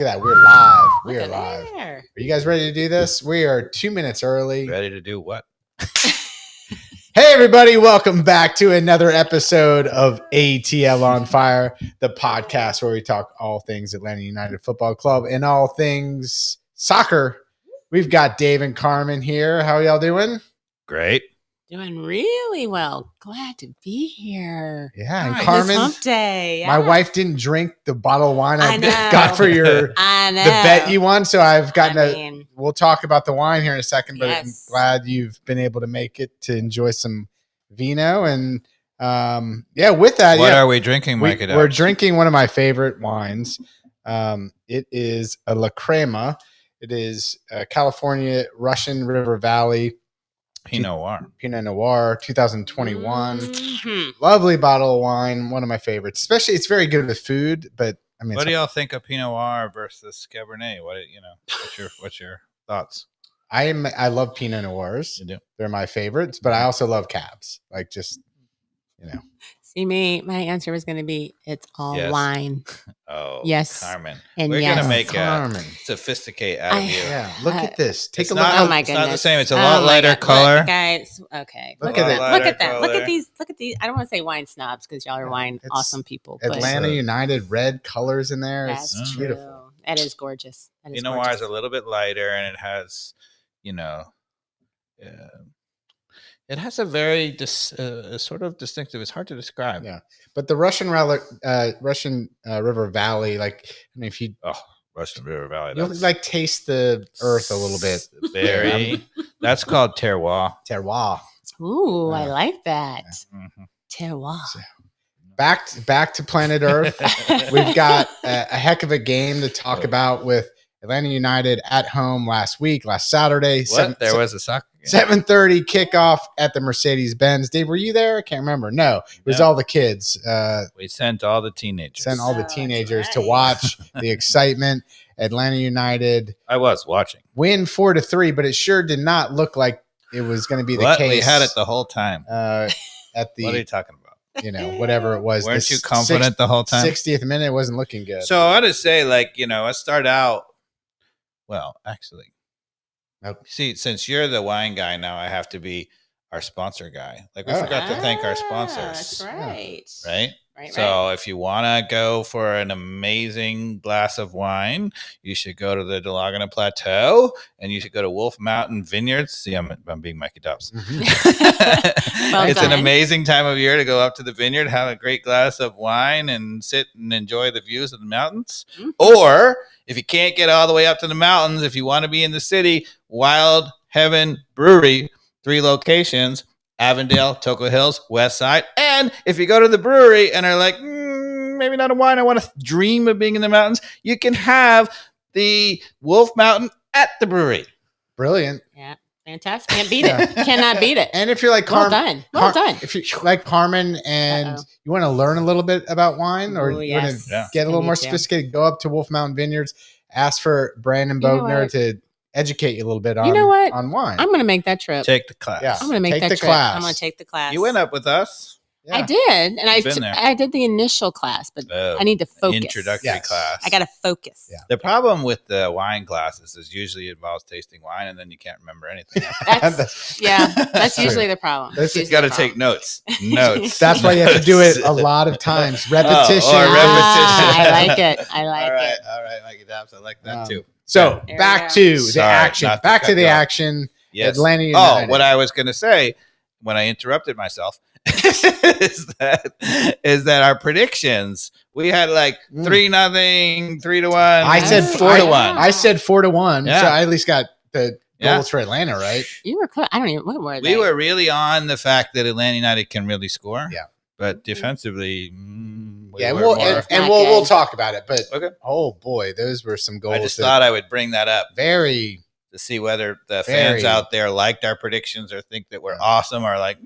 Look at that. We're live. We Look are at live. there. Are you guys ready to do this? We are 2 minutes early. Ready to do what? Hey, everybody. Welcome back to another episode of ATL on Fire, the podcast where we talk all things Atlanta United Football Club and all things soccer. We've got Dave and Carmen here. How are y'all doing? Great. Doing really well. Glad to be here. Yeah, and Nice. Carmen, This hump day. my yeah. wife didn't drink the bottle of wine I I know. got for your I know. the bet you won, so I've gotten I mean, we'll talk about the wine here in a second, but Yes. I'm glad you've been able to make it to enjoy some vino. And with that, What are we drinking, Mike? we're drinking one of my favorite wines. It is a La Crema. It is California Russian River Valley Pinot Noir 2021. mhm. Lovely bottle of wine, one of my favorites. Especially, it's very good with food. But I mean, What do y'all think of Pinot Noir versus Cabernet? What's your thoughts? I love Pinot Noirs. You do. They're my favorites, but I also love cabs. Like See me, my answer was going to be it's all Yes. wine. Oh, Yes. Carmen. And We're yes. gonna make Carmen. sophisticate out of I- you. Yeah, look at this. Take It's a look. not- Oh my it's goodness. not the same. It's a Oh lot my lighter God. color. Look, guys, okay. Look Look at at it. that. Look Lighter at that. Look color. at these. Look at these. I don't want to say wine snobs because y'all are wine It's awesome people. But Atlanta United red colors in there. that's It's true. beautiful. That is gorgeous. That is Pinot Noir gorgeous. is a little bit lighter, and it has, it has a very sort of distinctive. It's hard to describe. Yeah, but the Russian River Valley, like I mean, if you Russian River Valley. you'll That's like taste the earth a little bit. Very. That's called terroir. Terroir. Ooh, I Yeah. like that. Mhm. Terroir. Back to planet Earth. We've got a heck of a game to talk about with Atlanta United at home last Saturday. What? There was a soccer game. 7:30 kickoff at the Mercedes-Benz. Dave, were you there? I can't remember. No, it was No. all the kids. We sent all the teenagers. Sent all Oh, the that's teenagers to right. watch the excitement. Atlanta United I was watching. win 4-3, but it sure did not look like it was going to be the What? case. We had it the whole time. At What are you the talking about? whatever it was. Weren't the you confident the whole time? 60th minute, it wasn't looking good. So I ought to say, I start out. Well, actually, Nope. see, since you're the wine guy now, I have to be our sponsor guy. Like we forgot to thank our sponsors, That's right. right? Right. So if you want to go for an amazing glass of wine, you should go to the Delagana Plateau, and you should go to Wolf Mountain Vineyards. See, I'm being Mikey Dobbs. Mhm. It's an done. amazing time of year to go up to the vineyard, have a great glass of wine, and sit and enjoy the views of the mountains. Mhm. Or if you can't get all the way up to the mountains, if you want to be in the city, Wild Heaven Brewery, 3 locations. Avondale, Toco Hills, West Side. And if you go to the brewery and are like, maybe not a wine, I want to dream of being in the mountains, you can have the Wolf Mountain at the brewery. Brilliant. Yeah. Fantastic. Can't beat it. Cannot beat it. And if you're like Well Carmen, done. Well done. if you like Carmen and Uh-oh. you want to learn a little bit about wine or Ooh, you want yes. to Yeah. get a little I more need to. sophisticated, go up to Wolf Mountain Vineyards, ask for Brandon You know Bogner what? to educate you a little bit on, You know what? on wine. I'm going to make that trip. Take the class. Yeah. I'm going to make Take that the trip. class. I'm going to take the class. You went up with us. Yeah. I did. And You've been there. I did the initial class, but I need to focus. Introductory Yes. class. I got to focus. Yeah. The problem with the wine classes is usually it involves tasting wine and then you can't remember anything. That's That's true. usually the problem. That's- You Usually got to the take problem. notes. Notes. That's why you have to do it a lot of times. Repetition. or Ah, I repetition. like it. I like all right, it. all right, Mikey Dobbs. I like that too. So There we back go. to the Sorry, action. not to Back to cut the you off. action. Yes. Atlanta United. Oh, what I was going to say when I interrupted myself is that our predictions, we had like 3-0, 3-1. I said Oh, 4-1. wow. I said 4-1. Yeah. So I at least got the Yeah. goals for Atlanta, right? You were close. I don't even. What were they? We were really on the fact that Atlanta United can really score. Yeah. But defensively, we Yeah, were we'll, more- and Not we'll good. talk about it. But Okay. oh boy, those were some goals. I just that thought I would bring that up very. to see whether the Very. fans out there liked our predictions or think that we're awesome or like,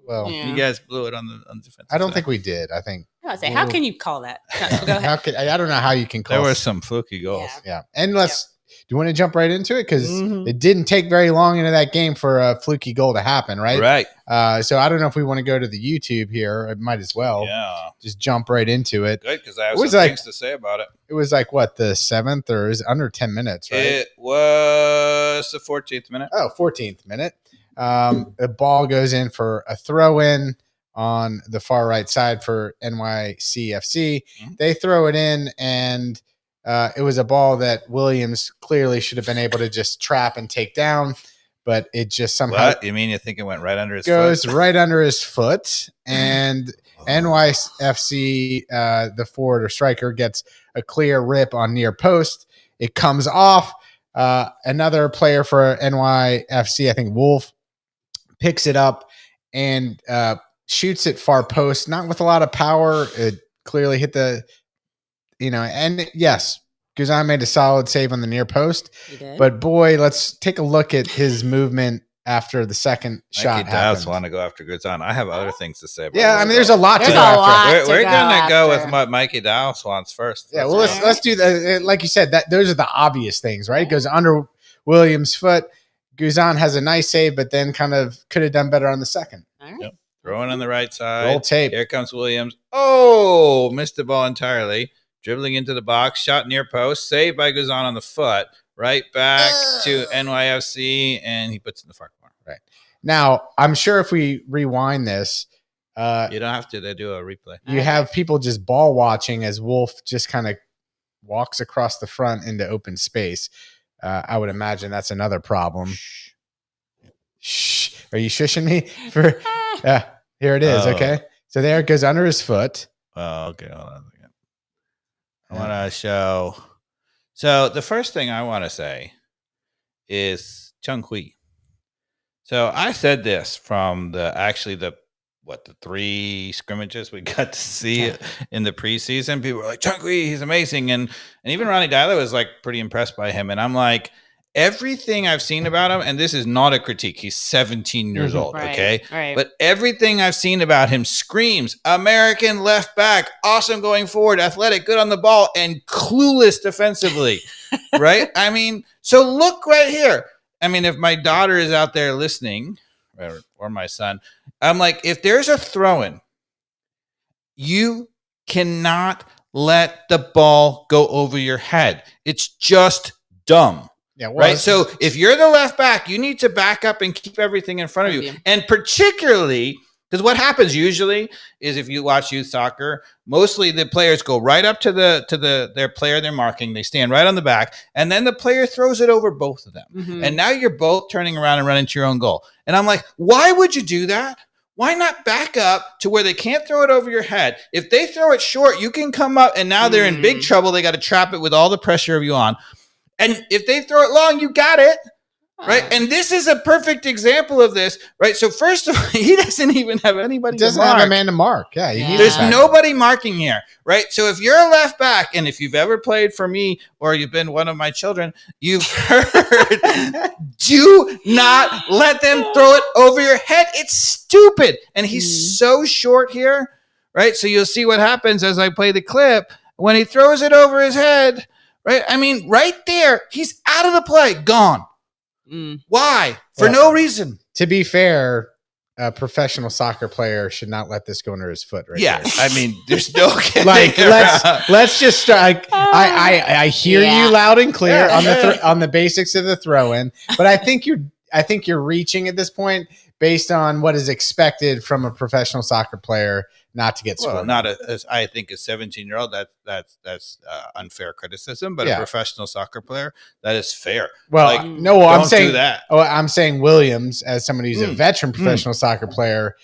Well, Yeah. you guys blew it on the defense. I don't think we did. I think I was say, how can you call that? Go ahead. I don't know how you can call there were us. some fluky goals. Yeah. Yeah, and let's you want to jump right into it? Because Mhm. it didn't take very long into that game for a fluky goal to happen, right? Right. So I don't know if we want to go to the YouTube here. I might as well. Yeah. Just jump right into it. Good, because I have It was some like- things to say about it. It was like, what, the 7th, or is it under 10 minutes, right? It was the 14th minute. 14th minute. The ball goes in for a throw-in on the far right side for NYCFC. Mhm. They throw it in, and it was a ball that Williams clearly should have been able to just trap and take down, but it just somehow What? You mean you think it went right under his goes foot? right under his foot, and NYCFC, the forward or striker, gets a clear rip on near post. It comes off. Another player for NYFC, I think Wolf, picks it up and shoots it far post, not with a lot of power. It clearly hit and yes, Guzan made a solid save on the near post. He did. But boy, let's take a look at his movement after the second shot Mikey does happened. want to go after Guzan. I have other things to say about Yeah, this, I mean, there's a though. lot to There's go a after. lot. We're to going to go after. with what Mikey Dallas wants first. Yeah, That's well, all. let's do that. Like you said, that those are the obvious things, right? It goes under Williams' foot. Guzan has a nice save, but then kind of could have done better on the second. All right. Yep. Throwing on the right side. Roll tape. Here comes Williams. Oh, missed the ball entirely. Dribbling into the box. Shot near post. Saved by Guzan on the foot. Right back to NYFC, and he puts it in the far corner. Right. Now, I'm sure if we rewind this, You don't have to. They do a replay. you have people just ball watching as Wolf just kind of walks across the front into open space. I would imagine that's another problem. Shh. Are you shushing me? Here it is. Oh. Okay. So there it goes under his foot. Oh, okay. Hold on a second. I want to show. So the first thing I want to say is Chung Hui. So I said this from the 3 scrimmages we got to see in the preseason. People were like, Chung Hui, he's amazing. And even Ronnie Dyler was like pretty impressed by him. And I'm like, everything I've seen about him, and this is not a critique, he's 17 years old, Right, okay? right. But everything I've seen about him screams American left back, awesome going forward, athletic, good on the ball, and clueless defensively, right? I mean, so look right here. I mean, if my daughter is out there listening, or my son, I'm like, if there's a throw-in, you cannot let the ball go over your head. It's just dumb. Yeah. Well, Right. So if you're the left back, you need to back up and keep everything in front of you. And particularly because what happens usually is if you watch youth soccer, mostly the players go right up to their player they're marking. They stand right on the back, and then the player throws it over both of them. Mhm. And now you're both turning around and running to your own goal. And I'm like, why would you do that? Why not back up to where they can't throw it over your head? If they throw it short, you can come up, and now they're in big trouble. They got to trap it with all the pressure of you on. And if they throw it long, you got it, right? And this is a perfect example of this, right? So first of all, he doesn't even have anybody doesn't to mark. have a man to mark. Yeah. You need There's a back. nobody marking here, right? So if you're a left back, and if you've ever played for me or you've been one of my children, you've heard, do not let them throw it over your head. It's stupid. And he's so short here, right? So you'll see what happens as I play the clip. When he throws it over his head, right? I mean, right there, he's out of the play, gone. Why? For no reason. To be fair, a professional soccer player should not let this go under his foot. Right? Yeah, I mean, there's no getting Like around. let's just start. I hear you loud and clear on the on the basics of the throw in, but I think you're reaching at this point based on what is expected from a professional soccer player not to get scored. Well, not as I think a 17-year-old that's unfair criticism, but a professional soccer player that is fair. Well, Like, no, don't I'm saying do that. Oh, I'm saying Williams as somebody who's a veteran professional soccer player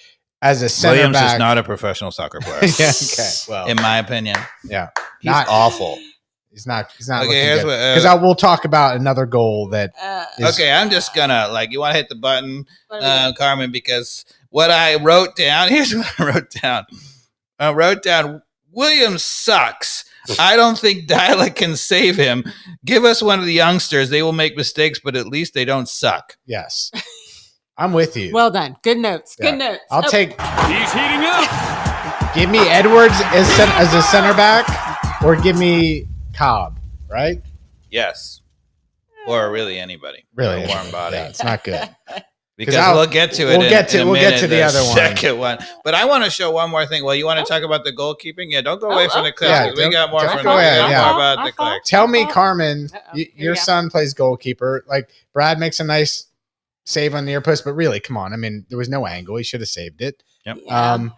as a center Williams back. is not a professional soccer player. Yeah, okay. Well, In my opinion, yeah, he's awful. He's not. Okay, here's what because we'll talk about another goal that. Okay, I'm just gonna you want to hit the button, Carmen, because what I wrote down. Here's what I wrote down. I wrote down Williams sucks. I don't think Dyla can save him. Give us one of the youngsters. They will make mistakes, but at least they don't suck. Yes, I'm with you. Well done. Good notes. Yeah. Good notes. I'll take. He's heating up. Give me Edwards as a center back, or give me Cobb. Right? Yes. or really anybody. Really, A warm body. Yeah, it's not good. Because we'll get to it. We'll get to the other one. Second one. But I want to show one more thing. Well, you want to talk about the goalkeeping? Yeah, don't go away from the clips. Yeah, we got more from go ahead, more yeah. about the clips. Tell me, Carmen, your we go. son plays goalkeeper. Like Brad makes a nice save on the near post, but really, come on. I mean, there was no angle. He should have saved it. Yep. Yeah.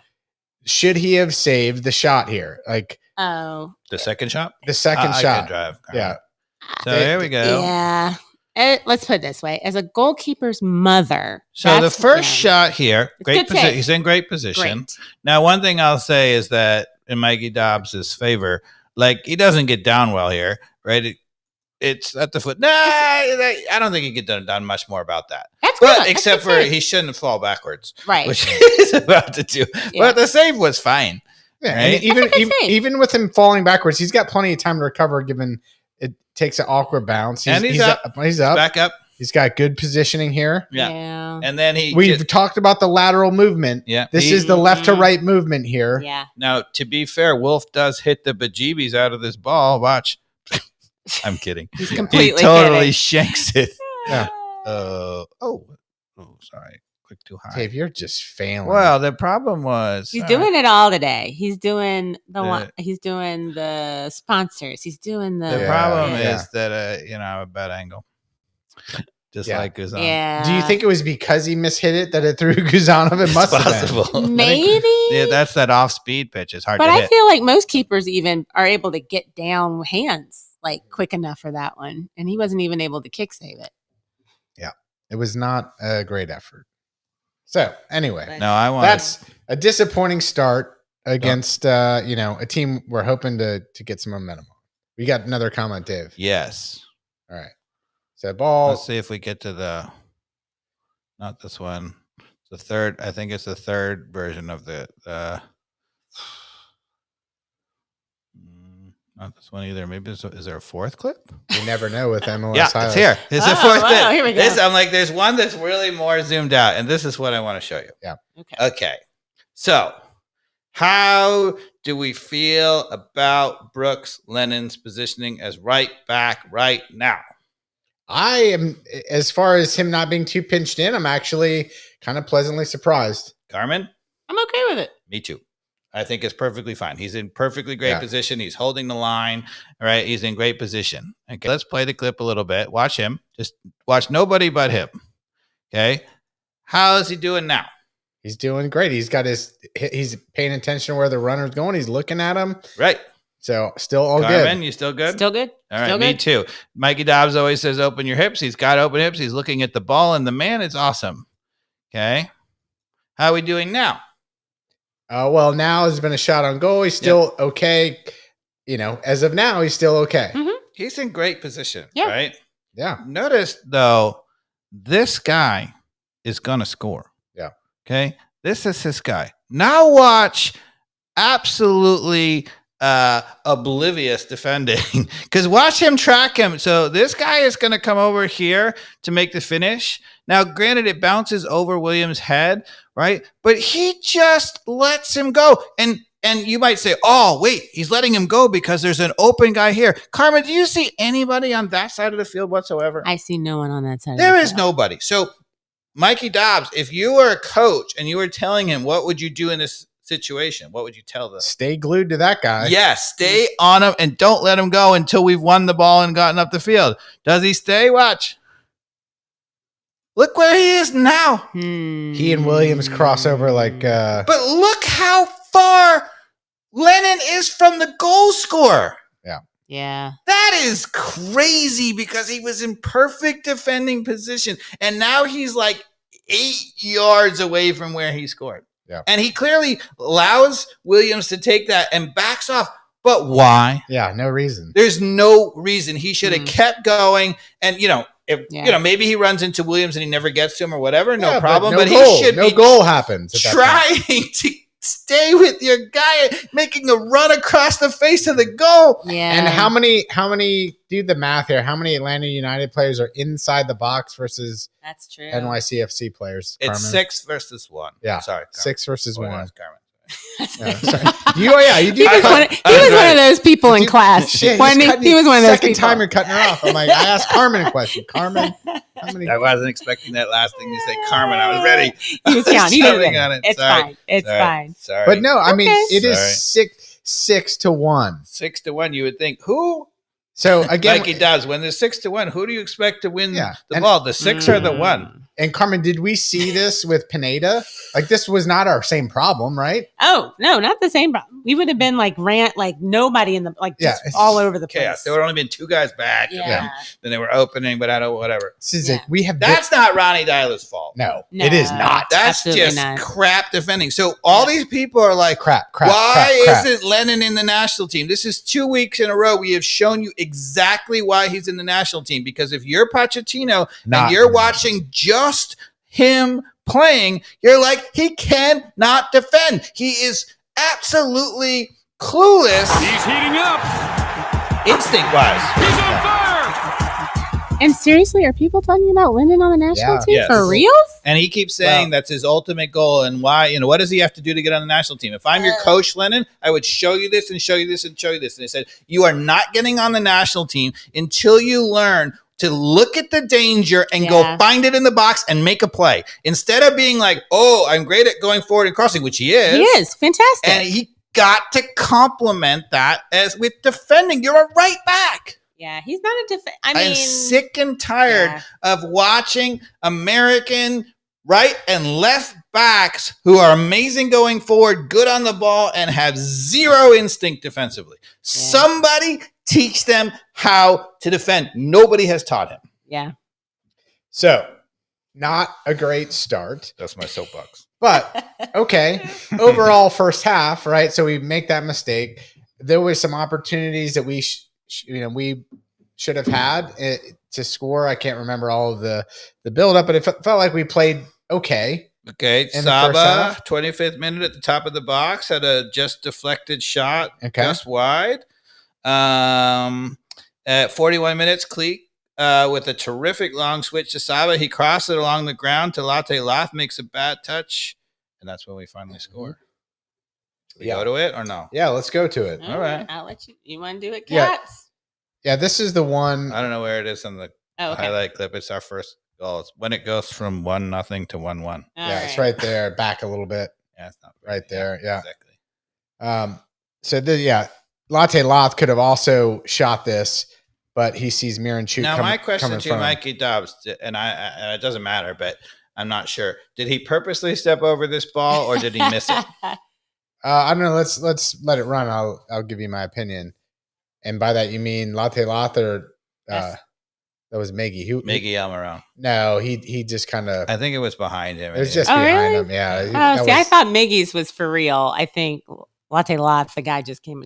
Should he have saved the shot here? Like Oh. The second shot? the second I shot. can drive. Yeah. So here we go. Yeah. Let's put it this way: as a goalkeeper's mother. So the that's- first yeah. shot here, great good position. save. He's in great position. Great. Now, one thing I'll say is that in Mikey Dobbs' favor, like he doesn't get down well here, right? It's at the foot. Nah, I don't think he could have done much more about that. That's But good. except That's for good. he shouldn't fall backwards, Right. which he's about to do. Yeah. But the save was fine. Yeah, Right? and even That's a good save. even with him falling backwards, he's got plenty of time to recover. Given it takes an awkward bounce, And he's up. He's up. Back up. He's got good positioning here. Yeah. And then he We've talked about the lateral movement. yeah. This he- is the left to right movement here. Yeah. Now, to be fair, Wolf does hit the bejeebies out of this ball. Watch. I'm kidding. He's He completely totally kidding. shanks it. Yeah. Sorry. Click too high. Dave, you're just failing. Well, the problem was He's doing it all today. He's doing the The- one. He's doing the sponsors. He's doing the. the Yeah, problem yeah. is that I have a bad angle. Just Yeah. like Guzan. Yeah. do you think it was because he mishit it that it threw Guzanov? It It's must have been. possible. Maybe. Yeah, that's that off-speed pitch. It's hard But to I hit. feel like most keepers even are able to get down hands like quick enough for that one, and he wasn't even able to kick save it. It was not a great effort. So anyway, No, I want. that's a disappointing start against a team we're hoping to get some momentum on. We got another comment, Dave. Yes. All right. So ball. Let's see if we get to not this one. The third. I think it's the third version of not this one either. Maybe is there a fourth clip? You never know with MLS Yeah, highlights. it's here. It's the Oh, fourth wow, clip. here we go. I'm like, there's one that's really more zoomed out, and this is what I want to show you. Okay. Okay. So, how do we feel about Brooks Lennon's positioning as right back right now? I am, as far as him not being too pinched in, I'm actually kind of pleasantly surprised. Carmen? I'm okay with it. Me too. I think it's perfectly fine. He's in perfectly great Yeah. position. He's holding the line. All right. He's in great position. Okay. Let's play the clip a little bit. Watch him. Just watch nobody but him. Okay. How is he doing now? He's doing great. He's paying attention to where the runner's going. He's looking at him. Right. So still all Carmen, good. you still good? Still good. All right, Still me good. too. Mikey Dobbs always says open your hips. He's got open hips. He's looking at the ball, and the man is awesome. Okay. How are we doing now? Well, now has been a shot on goal. He's still okay. As of now, he's still okay. Mhm. He's in great position, Yeah. right? Yeah. Notice, though, this guy is going to score. Yeah. Okay. This is his guy. Now watch absolutely oblivious defending because watch him track him. So this guy is going to come over here to make the finish. Now, granted, it bounces over Williams' head, right? But he just lets him go. And you might say, oh, wait, he's letting him go because there's an open guy here. Carmen, do you see anybody on that side of the field whatsoever? I see no one on that side. There of the is field. nobody. So, Mikey Dobbs, if you were a coach and you were telling him what would you do in this situation, what would you tell them? Stay glued to that guy. Yes, stay on him and don't let him go until we've won the ball and gotten up the field. Does he stay? Watch. Look where he is now. He and Williams cross over like But look how far Lennon is from the goal scorer. Yeah. That is crazy because he was in perfect defending position. And now he's like 8 yards away from where he scored. Yeah. And he clearly allows Williams to take that and backs off. But why? Yeah, no reason. There's no reason. He should have Mm. kept going. And, if Yeah. maybe he runs into Williams and he never gets to him or whatever, no Yeah, problem. no But goal. he should no be goal happens. At that point. trying to stay with your guy, making a run across the face of the goal. Yeah. And how many do the math here? How many Atlanta United players are inside the box versus That's true. NYCFC players? It's Carmen? 6 versus 1. Yeah. Sorry. Carmen. 6 versus Oh, 1. that's Carmen. Yeah, sorry. You do. He was one of those people in class. Shit, Wasn't he was one of those second people. time you're cutting her off. I'm like, I asked Carmen a question. Carmen, how many? I wasn't expecting that last thing you say, Carmen. I was ready. He was counting. He didn't Counting get on it. it. It's Sorry. fine. It's fine. Sorry. But no, I mean, Okay. it is 6-1. 6-1. You would think who? So again, Like he does. When there's 6-1, who do you expect to win Yeah, the and- ball? The 6 or the 1? and Carmen, did we see this with Pineda? Like this was not our same problem, right? Oh no, not the same problem. We would have been like nobody in the just Yeah. all over the place. Chaos. There would only been 2 guys back. Yeah. Then they were opening, but I don't whatever. This is Yeah. like we have That's not Ronnie Dyler's fault. no, No. it is not. That's Absolutely just not. crap defending. So all these people are like, Crap. why isn't Lennon in the national team? This is 2 weeks in a row. We have shown you exactly why he's in the national team. Because if you're Pochettino Not and you're in the watching just him playing, you're like, he cannot defend. He is absolutely clueless He's heating up. instinct-wise. He's on fire. And seriously, are people talking about Lennon on the national Yeah. team Yes. for real? And he keeps saying that's his ultimate goal. And why, what does he have to do to get on the national team? If I'm your coach, Lennon, I would show you this and show you this and show you this. And he said, you are not getting on the national team until you learn to look at the danger and go Yeah. find it in the box and make a play. Instead of being like, oh, I'm great at going forward and crossing, which he is. He is fantastic. And he got to complement that as with defending. You're a right back. yeah, he's not a defense. I mean, I'm sick and tired yeah. of watching American right and left backs who are amazing going forward, good on the ball, and have zero instinct defensively. Somebody teach them how to defend. Nobody has taught him. Yeah. So, not a great start, That's my soapbox. but okay. Overall, first half, right? So we make that mistake. There was some opportunities that we should have had to score. I can't remember all of the build up, but it felt like we played okay. Okay, In the first Saba, half? 25th minute at the top of the box, had a just deflected shot just wide. At 41 minutes, Cleek with a terrific long switch to Saba. He crossed it along the ground to Latte Lath, makes a bad touch, and that's when we finally score. Do we go to it or no? Yeah, let's go to it. All right. I'll let you. You want to do it, Yeah. Cats? Yeah, this is the one. I don't know where it is on the Oh, okay. highlight clip. It's our first goal. It's when it goes from 1-0 to 1-1. All Yeah, it's right there, back a little bit. Yeah, it's not Right there, yeah. Exactly. So Latte Lath could have also shot this, but he sees Miranchuk. Now, my question coming to from him. Mikey Dobbs, and it doesn't matter, but I'm not sure. Did he purposely step over this ball, or did he miss it? I don't know. Let's let it run. I'll give you my opinion. And by that you mean Latte Lath or Yes. that was Miggy. Miggy Almiron. No, he just kind of. I think it was behind him. It was just Oh, behind really? him. Yeah. Oh, see, I thought Miggy's was for real. I think Latte Latte, the guy just came.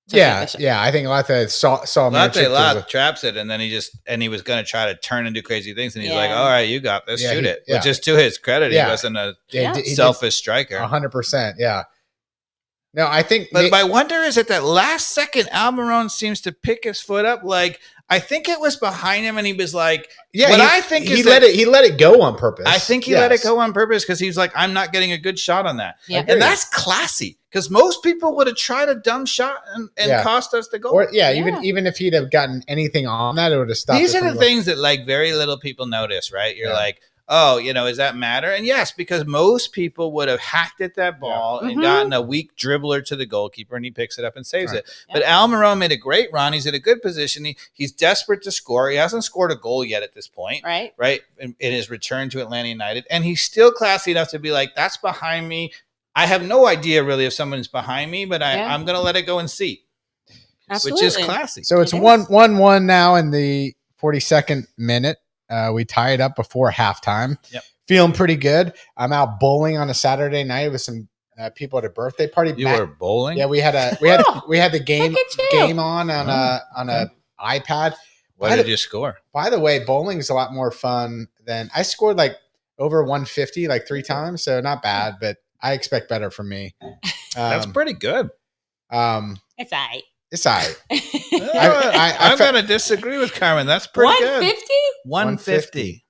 Yeah. I think Latte saw Latte Miranchuk was Lath traps it, and then he was going to try to turn and do crazy things, and he's like, Yeah. "All right, you got this, Yeah, shoot he- it." yeah. Which is to his credit, Yeah. he wasn't a Yeah. he did selfish striker. 100%. Yeah. No, I think. But my wonder is at that last second, Almiron seems to pick his foot up. Like I think it was behind him, and he was like, yeah, what he, I think he is let that- it. He let it go on purpose. I think he let it go on purpose because he's like, I'm not getting a good shot on that. Yeah. Agreed. And that's classy because most people would have tried a dumb shot and Yeah. cost us the goal. Or Yeah. even if he'd have gotten anything on that, it would have stopped. These it are from the going- things that like very little people notice, right? You're Yeah. like, oh, does that matter? And yes, because most people would have hacked at that ball and Mhm. gotten a weak dribbler to the goalkeeper, and he picks it up and saves Right. it. But Almiron made a great run. He's in a good position. He's desperate to score. He hasn't scored a goal yet at this point. Right. Right, in his return to Atlanta United, and he's still classy enough to be like, "That's behind me. I have no idea really if someone's behind me, but Yeah. I'm going to let it go and see," Absolutely. which is classy. So it's It is. 1-1 now in the 42nd minute. We tie it up before halftime. Yep. Feeling pretty good. I'm out bowling on a Saturday night with some people at a birthday party. You were bowling. Yeah, we had the game Look at you. game on a iPad. What did you score? By the way, bowling's a lot more fun than I scored like over 150 like 3 times, so not bad, but I expect better from me. That's pretty good. It's all right. It's all right. I'm going to disagree with Carmen. That's pretty good. 150? 150.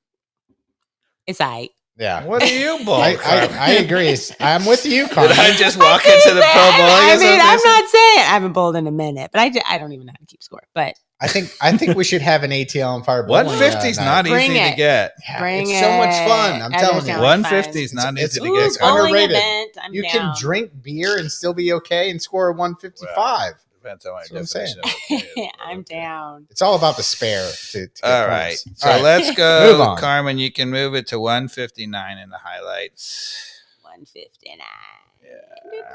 It's all right. Yeah. What are you, Bull? I agree. I'm with you, Carmen. Did I just walk into the Pro Bowl? I mean, I'm not saying I haven't bowled in a minute, but I don't even know how to keep score. But I think we should have an ATL on fire. 150 is not Bring easy it. to get. Yeah, Bring it's so much fun. it. I'm That telling does you. sound like 150 is fun. not It's- easy to Ooh, get. bowling underrated. event. I'm You down. can drink beer and still be okay and score a 155. Depends on my That's what I'm saying. definition of okay. I'm down. It's all about the spare. To get All points. right. So All right. let's Move go, on. Carmen. You can move it to 159 in the highlights. 159.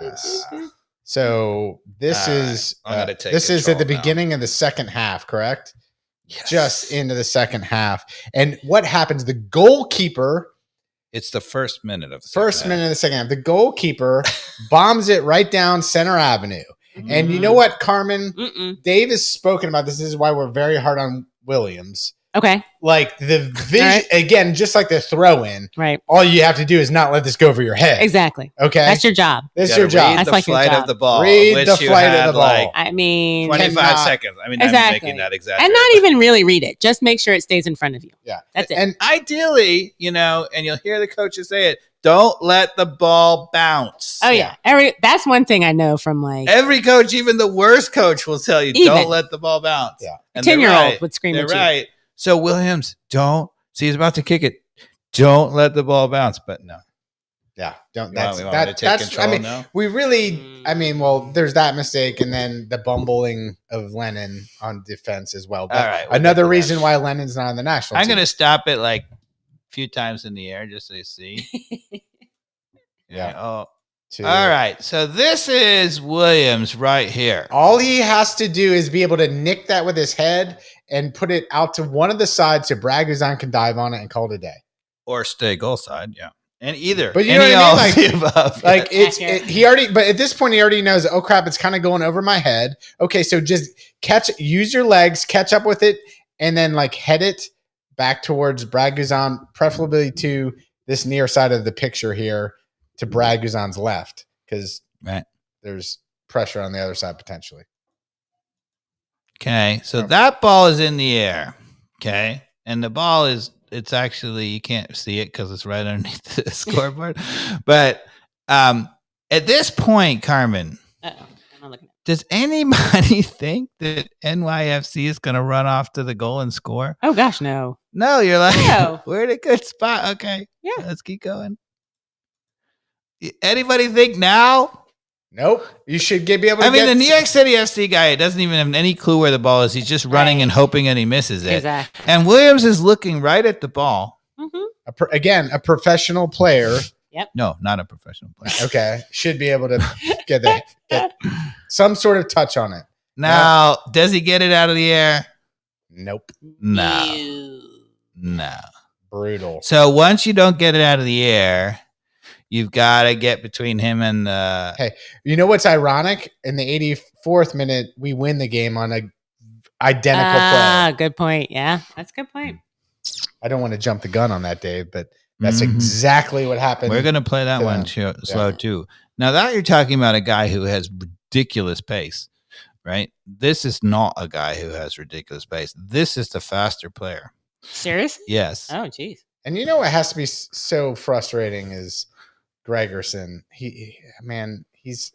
Yes. So this All right. is I'm gonna take this is at the control now. beginning of the second half, correct? Yes. Just into the second half. And what happens? The goalkeeper, It's the first minute of the first second minute of the second half, the goalkeeper bombs it right down Center Avenue. And you Mhm. know what, Carmen? Mm-mm. Dave has spoken about this. This is why we're very hard on Williams. Okay. Like the vision, All right. again, just like the throw in, Right. all you have to do is not let this go over your head. Exactly. Okay. That's your job. This is You your gotta read job. That's the like your flight job. of the ball. Read which the you flight of had the ball. like I mean, 25 Cannot- seconds. I mean, Exactly. I'm making that exaggerated. and not even really read it. Just make sure it stays in front of you. Yeah. That's it. And Ideally, and you'll hear the coaches say it, don't let the ball bounce. Oh yeah. That's one thing I know from like Every coach, even the worst coach, will tell you, Even. don't let the ball bounce. Yeah. And they're 10-year-old right. would scream They're at you. right. So Williams, don't. See, he's about to kick it. Don't let the ball bounce. But no. yeah, don't. We That's want me to take that's. control I mean, now? we really. I mean, well, there's that mistake, and then the bumbling of Lennon on defense as well. But All right, we'll another get to that. reason why Lennon's not on the national I'm team. going to stop it like a few times in the air just so you see. Yeah. Oh. to- All right. So this is Williams right here. All he has to do is be able to nick that with his head and put it out to one of the sides so Braguzan can dive on it and call it a day. Or stay goal side. Yeah. And either. But you know Any what I mean? all Like- the above. Like Yes. he already, but at this point he already knows, oh crap, it's kind of going over my head. Okay, so just use your legs, catch up with it, and then like head it back towards Braguzan, preferably to this near side of the picture here to Braguzan's left, because Right. there's pressure on the other side potentially. Okay. So that ball is in the air. Okay. And the ball it's actually, you can't see it because it's right underneath the scoreboard. But at this point, Carmen, Uh-oh. I'm not looking at does anybody think that NYFC is going to run off to the goal and score? Oh gosh, no. No, you're like, No. we're in a good spot. Okay. Yeah. Let's keep going. Anybody think now? Nope, you should be able to. I mean, get the New York City FC guy doesn't even have any clue where the ball is. He's just running and hoping that he misses it. Exactly. And Williams is looking right at the ball. Mm-hmm. again a professional player. No, not a professional player. Okay, should be able to get some sort of touch on it. Now, does he get it out of the air? Nope, No. No. brutal. So once you don't get it out of the air, you've got to get between him and You know what's ironic? In the 84th minute, we win the game on a identical play. Good point. Yeah, that's a good point. I don't want to jump the gun on that, Dave, but that's Mhm. exactly what happened. We're going to play that to one them. slow too. Now that you're talking about a guy who has ridiculous pace, right? This is not a guy who has ridiculous pace. This is the faster player. Serious? Yes. Oh, geez. And you know what has to be so frustrating is Gregerson.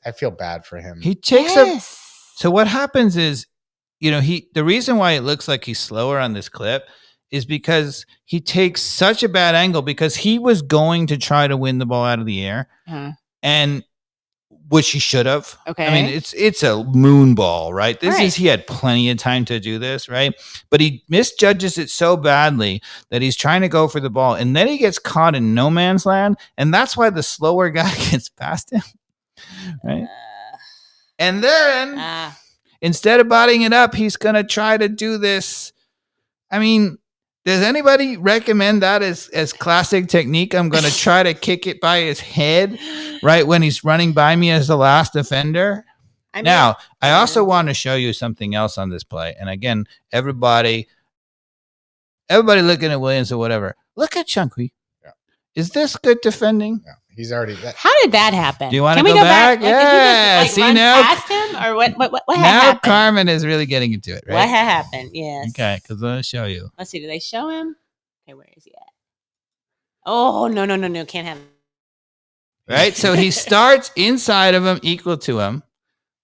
I feel bad for him. He takes a Yes. So what happens is, the reason why it looks like he's slower on this clip is because he takes such a bad angle because he was going to try to win the ball out of the air, Uh-huh. and which he should have. Okay. I mean, it's a moon ball, right? Right. He had plenty of time to do this, right? But he misjudges it so badly that he's trying to go for the ball, and then he gets caught in no man's land, and that's why the slower guy gets past him, right? And then instead of bodying it up, he's going to try to do this. I mean, does anybody recommend that as classic technique? I'm going to try to kick it by his head right when he's running by me as the last defender. I mean, Now, I also want to show you something else on this play. And again, everybody looking at Williams or whatever, look at Chunkwe. Yeah. Is this good defending? Yeah, he's already. how did that happen? Do you wanna Can we go back? Like, did he Yeah, just, see run now- past him or what Now happened? Carmen is really getting into it, What right? happened? Yes. Okay, because I'll show you. Let's see. Do they show him? Okay, where is he at? Oh, no. Can't have it. Right? So he starts inside of him, equal to him.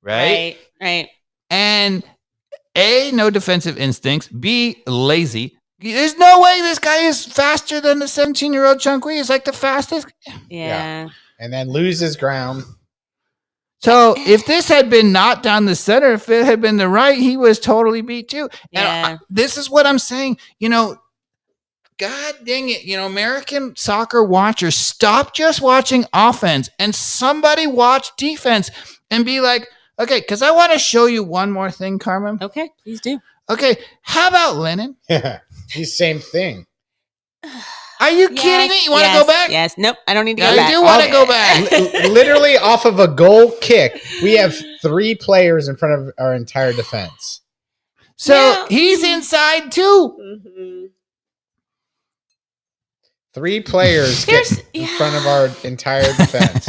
Right? Right. And A, no defensive instincts. B, lazy. There's no way this guy is faster than the 17-year-old Chung-Kui. He's like the fastest. Yeah. And then loses ground. So if this had been not down the center, if it had been the right, he was totally beat too. Yeah. And this is what I'm saying. God dang it. American soccer watchers, stop just watching offense and somebody watch defense and be like, okay, because I want to show you one more thing, Carmen. Okay, please do. Okay, how about Lennon? Yeah, he's same thing. Are you kidding me? You want to go back? Yes. Nope. I don't need to go I back. do want to go back. Literally off of a goal kick, we have 3 players in front of our entire defense. So he's inside too. Mm-hmm. 3 players get in front of our entire defense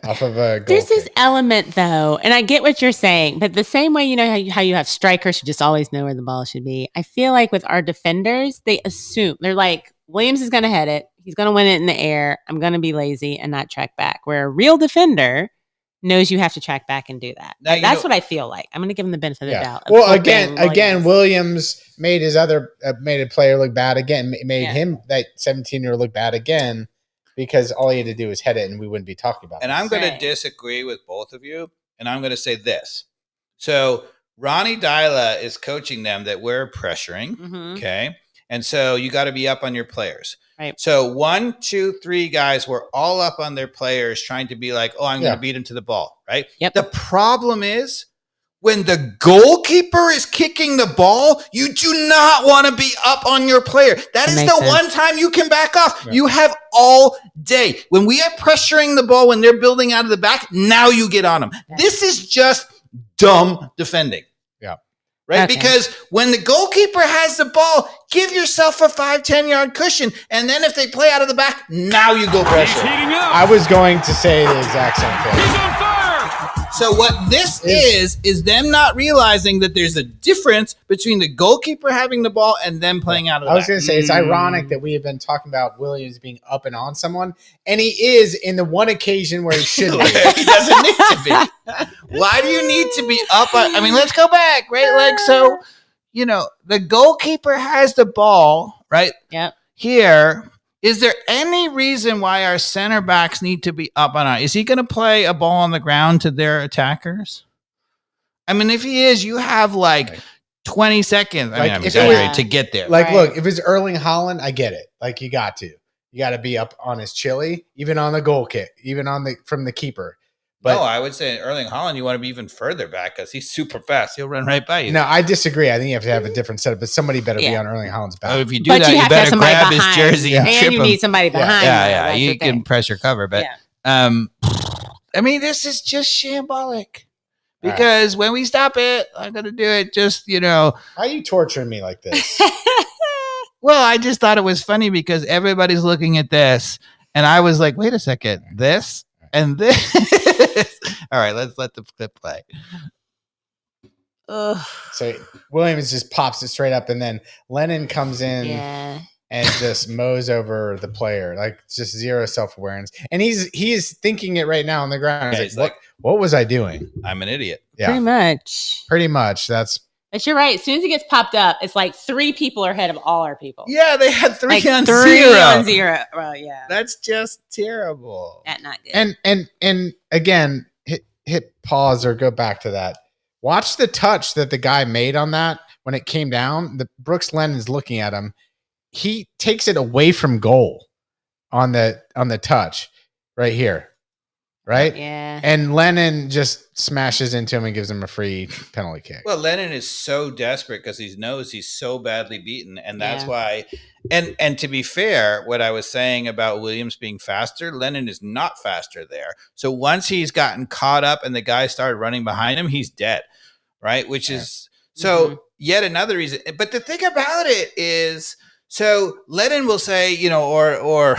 off of a goal There's kick. this element, though, and I get what you're saying, but the same way, how you have strikers who just always know where the ball should be. I feel like with our defenders, they assume they're like, Williams is going to head it. He's going to win it in the air. I'm going to be lazy and not track back. Where a real defender knows you have to track back and do that. Now, That's what I feel like. I'm going to give him the benefit of the doubt. Well, again, Williams made his made a player look bad again. Made him, that 17-year-old, look bad again because all he had to do was head it, and we wouldn't be talking about it. And I'm going to disagree with both of you, and I'm going to say this. So Ronnie Dyla is coaching them that we're pressuring, okay? And so you got to be up on your players. Right. So 1, 2, 3 guys were all up on their players trying to be like, oh, I'm going to beat him to the ball, right? Yep. The problem is when the goalkeeper is kicking the ball, you do not want to be up on your player. That is the one time you can back off. Right. You have all day. When we are pressuring the ball, when they're building out of the back, now you get on them. This is just dumb defending. Right? Okay. Because when the goalkeeper has the ball, give yourself a 5-10 yard cushion. And then if they play out of the back, now you go pressure. I was going to say the exact same thing. He's on fire! So what this is them not realizing that there's a difference between the goalkeeper having the ball and them playing out of the back. I was going to say, it's ironic that we have been talking about Williams being up and on someone, and he is in the one occasion where he should be. He doesn't need to be. Why do you need to be up? Let's go back, right? Like, so, the goalkeeper has the ball, right? Yep. Here. Is there any reason why our center backs need to be up on? Is he going to play a ball on the ground to their attackers? If he is, you have 20 seconds. To get there. Look, if it's Erling Haaland, I get it. You got to be up on his chili, even on the goal kick, even from the keeper. But no, I would say Erling Haaland, you want to be even further back because he's super fast. He'll run right by you. No, I disagree. I think you have to have a different setup, but somebody better be on Erling Haaland's back. If you do that, you better grab his jersey and trip him. You need somebody behind. Yeah. You can pressure cover, but this is just shambolic. Because when we stop it, I'm going to do it just, Why are you torturing me like this? Well, I just thought it was funny because everybody's looking at this, and I was like, wait a second, this? And this. All right, let's let the clip play. So Williams just pops it straight up, and then Lennon comes in and just mows over the player, just zero self-awareness. And he's thinking it right now on the ground. He's like, what was I doing? I'm an idiot. Yeah, pretty much. But you're right. As soon as he gets popped up, it's like 3 people are ahead of all our people. Yeah, they had 3 on 3 0. on 0. Well, yeah. That's just terrible. That's not good. And again, hit pause or go back to that. Watch the touch that the guy made on that when it came down. The Brooks Lennon's looking at him. He takes it away from goal on the touch right here. Right? Yeah. And Lennon just smashes into him and gives him a free penalty kick. Well, Lennon is so desperate because he knows he's so badly beaten. And that's why. And to be fair, what I was saying about Williams being faster, Lennon is not faster there. So once he's gotten caught up and the guy started running behind him, he's dead. Right? Which is yet another reason. But the thing about it is, so Lennon will say, or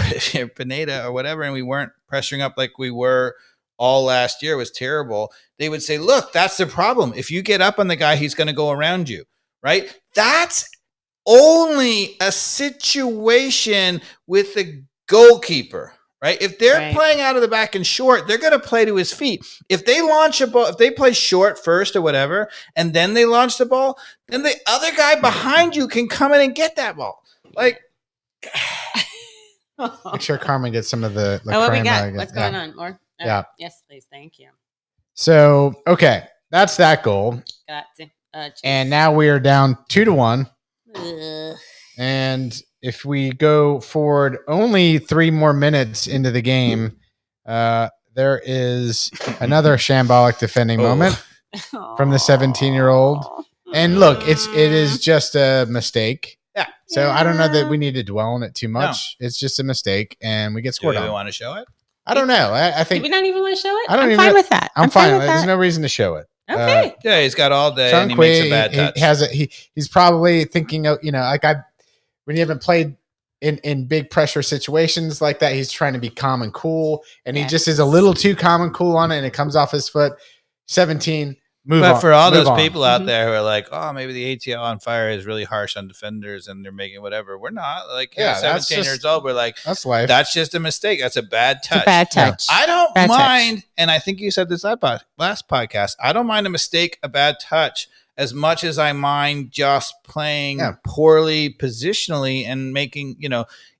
Pineda or whatever, and we weren't pressuring up like we were all last year, was terrible. They would say, look, that's the problem. If you get up on the guy, he's going to go around you, right? That's only a situation with the goalkeeper, right? If they're Right. playing out of the back and short, they're going to play to his feet. If they launch a ball, if they play short first or whatever, and then they launch the ball, then the other guy behind you can come in and get that ball. Like, Make sure Carmen gets some of the Oh, what we crema got? again. What's going on? More? Oh, Yeah. Yes, please. Thank you. So, okay, that's that goal. Got And now we are down 2-1. Ugh. And if we go forward only 3 more minutes into the game, there is another shambolic defending moment from the 17-year-old. And look, it is just a mistake. Yeah. So I don't know that we need to dwell on it too much. No. It's just a mistake, and we get do scored we on. want to show it? I don't know. I think Did we not even want to show it? I don't I'm even fine know- with that. I'm fine. with There's that. no reason to show it. Okay. Yeah, he's got all day, Sean and he makes a Quay, bad touch. he has he's probably thinking of, like when you haven't played in big pressure situations like that, he's trying to be calm and cool, and he just is a little too calm and cool on it, and it comes off his foot. 17. Move on. But for all Move those on. people out Mhm. there who are like, oh, maybe the ATL on fire is really harsh on defenders and they're making whatever. We're not. Like, Yeah, yeah, that's 17 just- years old. We're like, That's life. that's just a mistake. That's a bad touch. It's a bad touch. I don't Bad touch. mind, and I think you said this last podcast, I don't mind a mistake, a bad touch, as much as I mind just playing poorly positionally and making,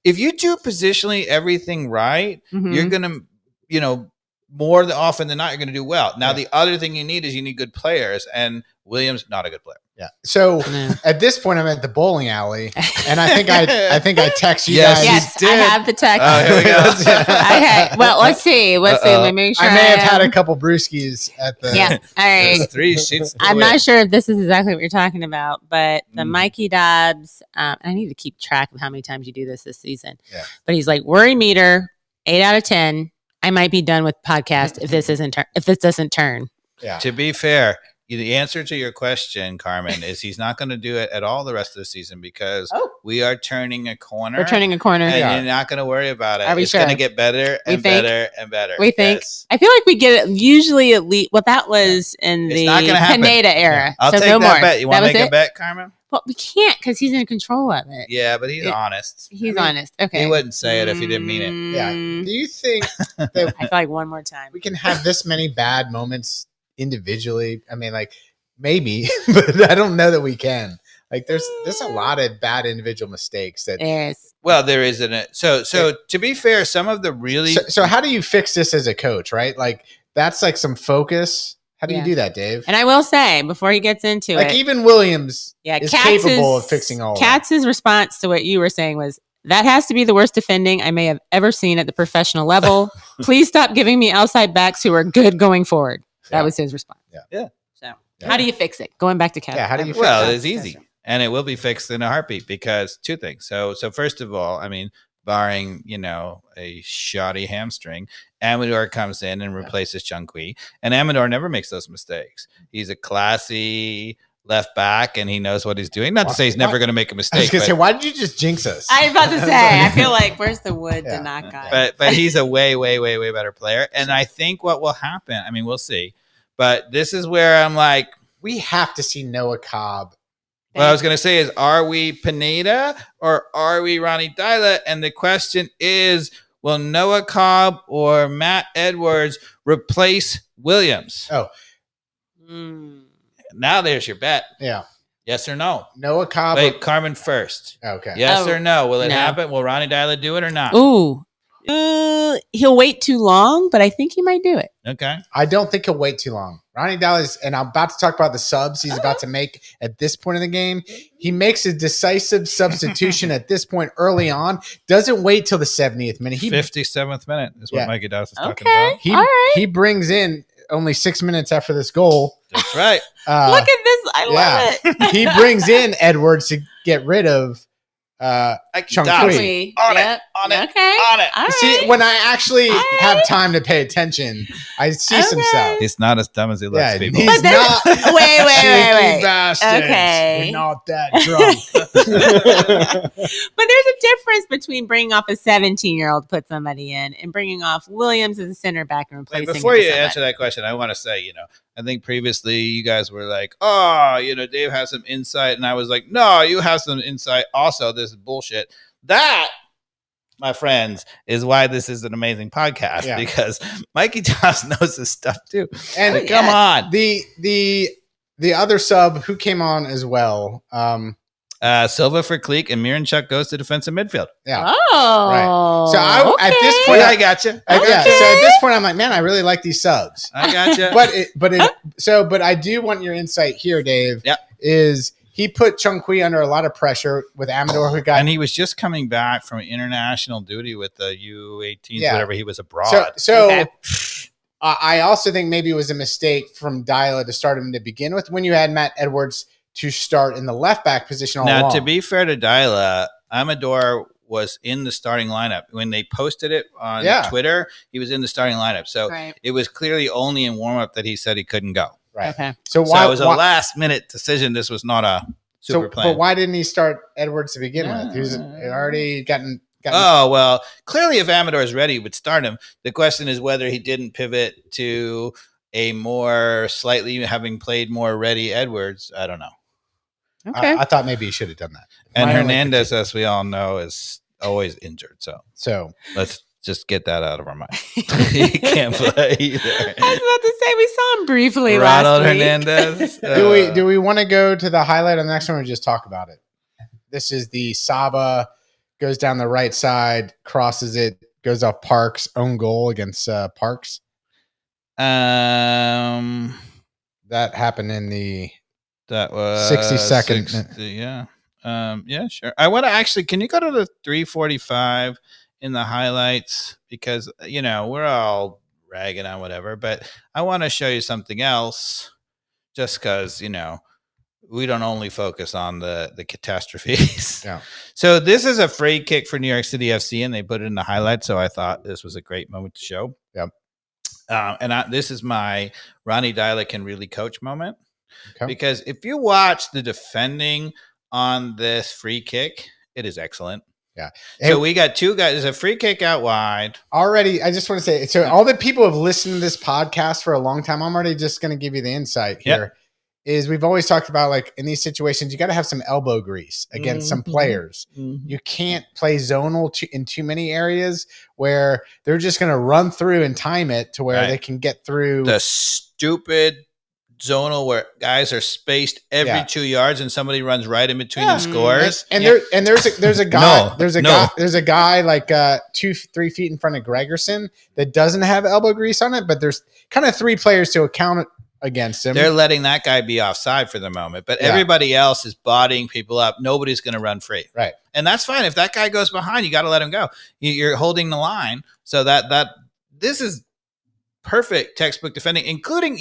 if you do positionally everything right, Mhm. you're going to, more often than not, you're going to do well. Now, the other thing you need is you need good players, and Williams, not a good player. Yeah. So No. at this point, I'm at the bowling alley, and I think I text you Yes, guys. Yes, I did. have the text. Oh, here we go. Okay. Well, let's see. Let's see. Let me make sure. I may have had a couple brewskis at the. Yeah. All There's right. 3 sheets. to I'm win. not sure if this is exactly what you're talking about, but the Mm. Mikey Dobbs, I need to keep track of how many times you do this season. Yeah. But he's like, worry meter, 8 out of 10. I might be done with podcast if this doesn't turn. Yeah. To be fair, the answer to your question, Carmen, is he's not going to do it at all the rest of the season because we are turning a corner. We're turning a corner. and Yeah. you're not going to worry about it. Are we It's sure? going to get better We and think? better and better. We think. Yes. I feel like we get it usually at least. Well, that was in It's the not gonna happen. Pineda era. I'll so take no that more. bet. You want That to was make a it? bet, Carmen? Well, we can't because he's in control of it. Yeah, but he's honest. He's I mean, honest. Okay. He wouldn't say it if he didn't mean it. Yeah. Mm, Do you think that I feel like one more time. we can have this many bad moments individually? I mean, like maybe, but I don't know that we can. Like, there's a lot of bad individual mistakes that. There's Well, there isn't it. So to be fair, some of the really So how do you fix this as a coach? Right? Like that's like some focus. How do Yeah. you do that, Dave? And I will say before he gets into Like it, even Williams is Katz's- capable of fixing all of that. Katz's response to what you were saying was, that has to be the worst defending I may have ever seen at the professional level. Please stop giving me outside backs who are good going forward. That Yeah. was his response. Yeah. So Yeah. how do you fix it? Going back to Katz. Yeah, how do you fix Well, it? it's easy, and it will be fixed in a heartbeat because 2 things. So first of all, I mean, barring a shoddy hamstring, Amador comes in and replaces Chung-Kui, and Amador never makes those mistakes. He's a classy left back, and he knows what he's doing. Not to say he's never going to make a I was mistake, gonna say, but, why did you just jinx us? I was about to say, I feel like where's the wood Yeah. to knock on? but he's a way, way, way, way better player. And I think what will happen, I mean, we'll see. But this is where I'm like, We have to see Noah Cobb. what I was going to say is, are we Pineda or are we Ronnie Dyla? And the question is, will Noah Cobb or Matt Edwards replace Williams? Oh, Mm. Now there's your bet. yeah. Yes or no? Noah Cobb. Wait, Carmen first. Okay. Yes Oh, or no? Will it no. happen? Will Ronnie Dyla do it or not? Ooh. He'll wait too long, but I think he might do it. Okay. I don't think he'll wait too long. Ronnie Dallas, and I'm about to talk about the subs he's about to make at this point in the game. He makes a decisive substitution at this point early on. Doesn't wait till the 70th minute. He 57th minute is what Yeah. Mikey Dawes is talking Okay. about. he, All right. he brings in only 6 minutes after this goal. That's right. Look at this. I love it. He brings in Edwards to get rid of. Mikey Chung Dawes. Kui. On it, Yep. on it, Okay. on it. All right. See, when I actually All have right. time to pay attention, I see some Okay. stuff. He's not as dumb as he looks, Yeah, people. he's But there's- not. wait. Cheeky bastards. Okay. We're not that drunk. But there's a difference between bringing off a 17-year-old to put somebody in and bringing off Williams as a center back and Wait, replacing before him you with somebody. answer that question, I want to say, I think previously you guys were like, oh, Dave has some insight. And I was like, no, you have some insight also. This is bullshit. That my friends, is why this is an amazing podcast, Yeah. because Mikey Toss knows this stuff too. And Come on. The other sub who came on as well. Silva for Cleek, and Miranchuk goes to defensive midfield. Yeah. Oh, Right. So at this point, I got you. Yeah. So at this point, I'm like, man, I really like these subs. I got you. But I do want your insight here, Dave. Yeah. Is he put Chung Kui under a lot of pressure with Amador, who got, and he was just coming back from international duty with the U18s, whatever. He was abroad. So I also think maybe it was a mistake from Dyla to start him to begin with when you had Matt Edwards to start in the left back position all now, along. to be fair to Dyla, Amador was in the starting lineup when they posted it on Twitter. He was in the starting lineup, so it was clearly only in warm up that he said he couldn't go. Right. Okay. So it was a last minute decision. This was not a super plan. But why didn't he start Edwards to begin with? He was already gotten. Oh, well, clearly if Amador is ready, he would start him. The question is whether he didn't pivot to a more slightly having played more ready Edwards. I don't know. Okay. I thought maybe he should have done that. And Hernandez, as we all know, is always injured. So let's just get that out of our mind. He can't play either. I was about to say we saw him briefly Ronald last week. Hernandez. Do we want to go to the highlight on the next one or just talk about it? This is the Saba goes down the right side, crosses it, goes off Parks, own goal against Parks. That happened in the that was 62nd. 60, yeah. Yeah, sure. I want to actually, can you go to the 345 in the highlights? Because, we're all ragging on whatever, but I want to show you something else just because, we don't only focus on the catastrophes. Yeah. So this is a free kick for New York City FC, and they put it in the highlights. So I thought this was a great moment to show. Yep. This is my Ronnie Dyla can really coach moment. Okay. Because if you watch the defending on this free kick, it is excellent. Yeah. So we got two guys. There's a free kick out wide. Already, I just want to say, so all the people who have listened to this podcast for a long time, I'm already just going to give you the insight here. Yep. Is we've always talked about, like, in these situations, you got to have some elbow grease against some players. You can't play zonal in too many areas where they're just going to run through and time it to where they can get through. The stupid zonal where guys are spaced every 2 yards and somebody runs right in between and scores. And there's a guy there's a guy like 2-3 feet in front of Gregerson that doesn't have elbow grease on it, but there's kind of three players to account against him. They're letting that guy be offside for the moment, but everybody else is bodying people up. Nobody's going to run free. Right. And that's fine. If that guy goes behind, you got to let him go. You're holding the line. So this is perfect textbook defending, including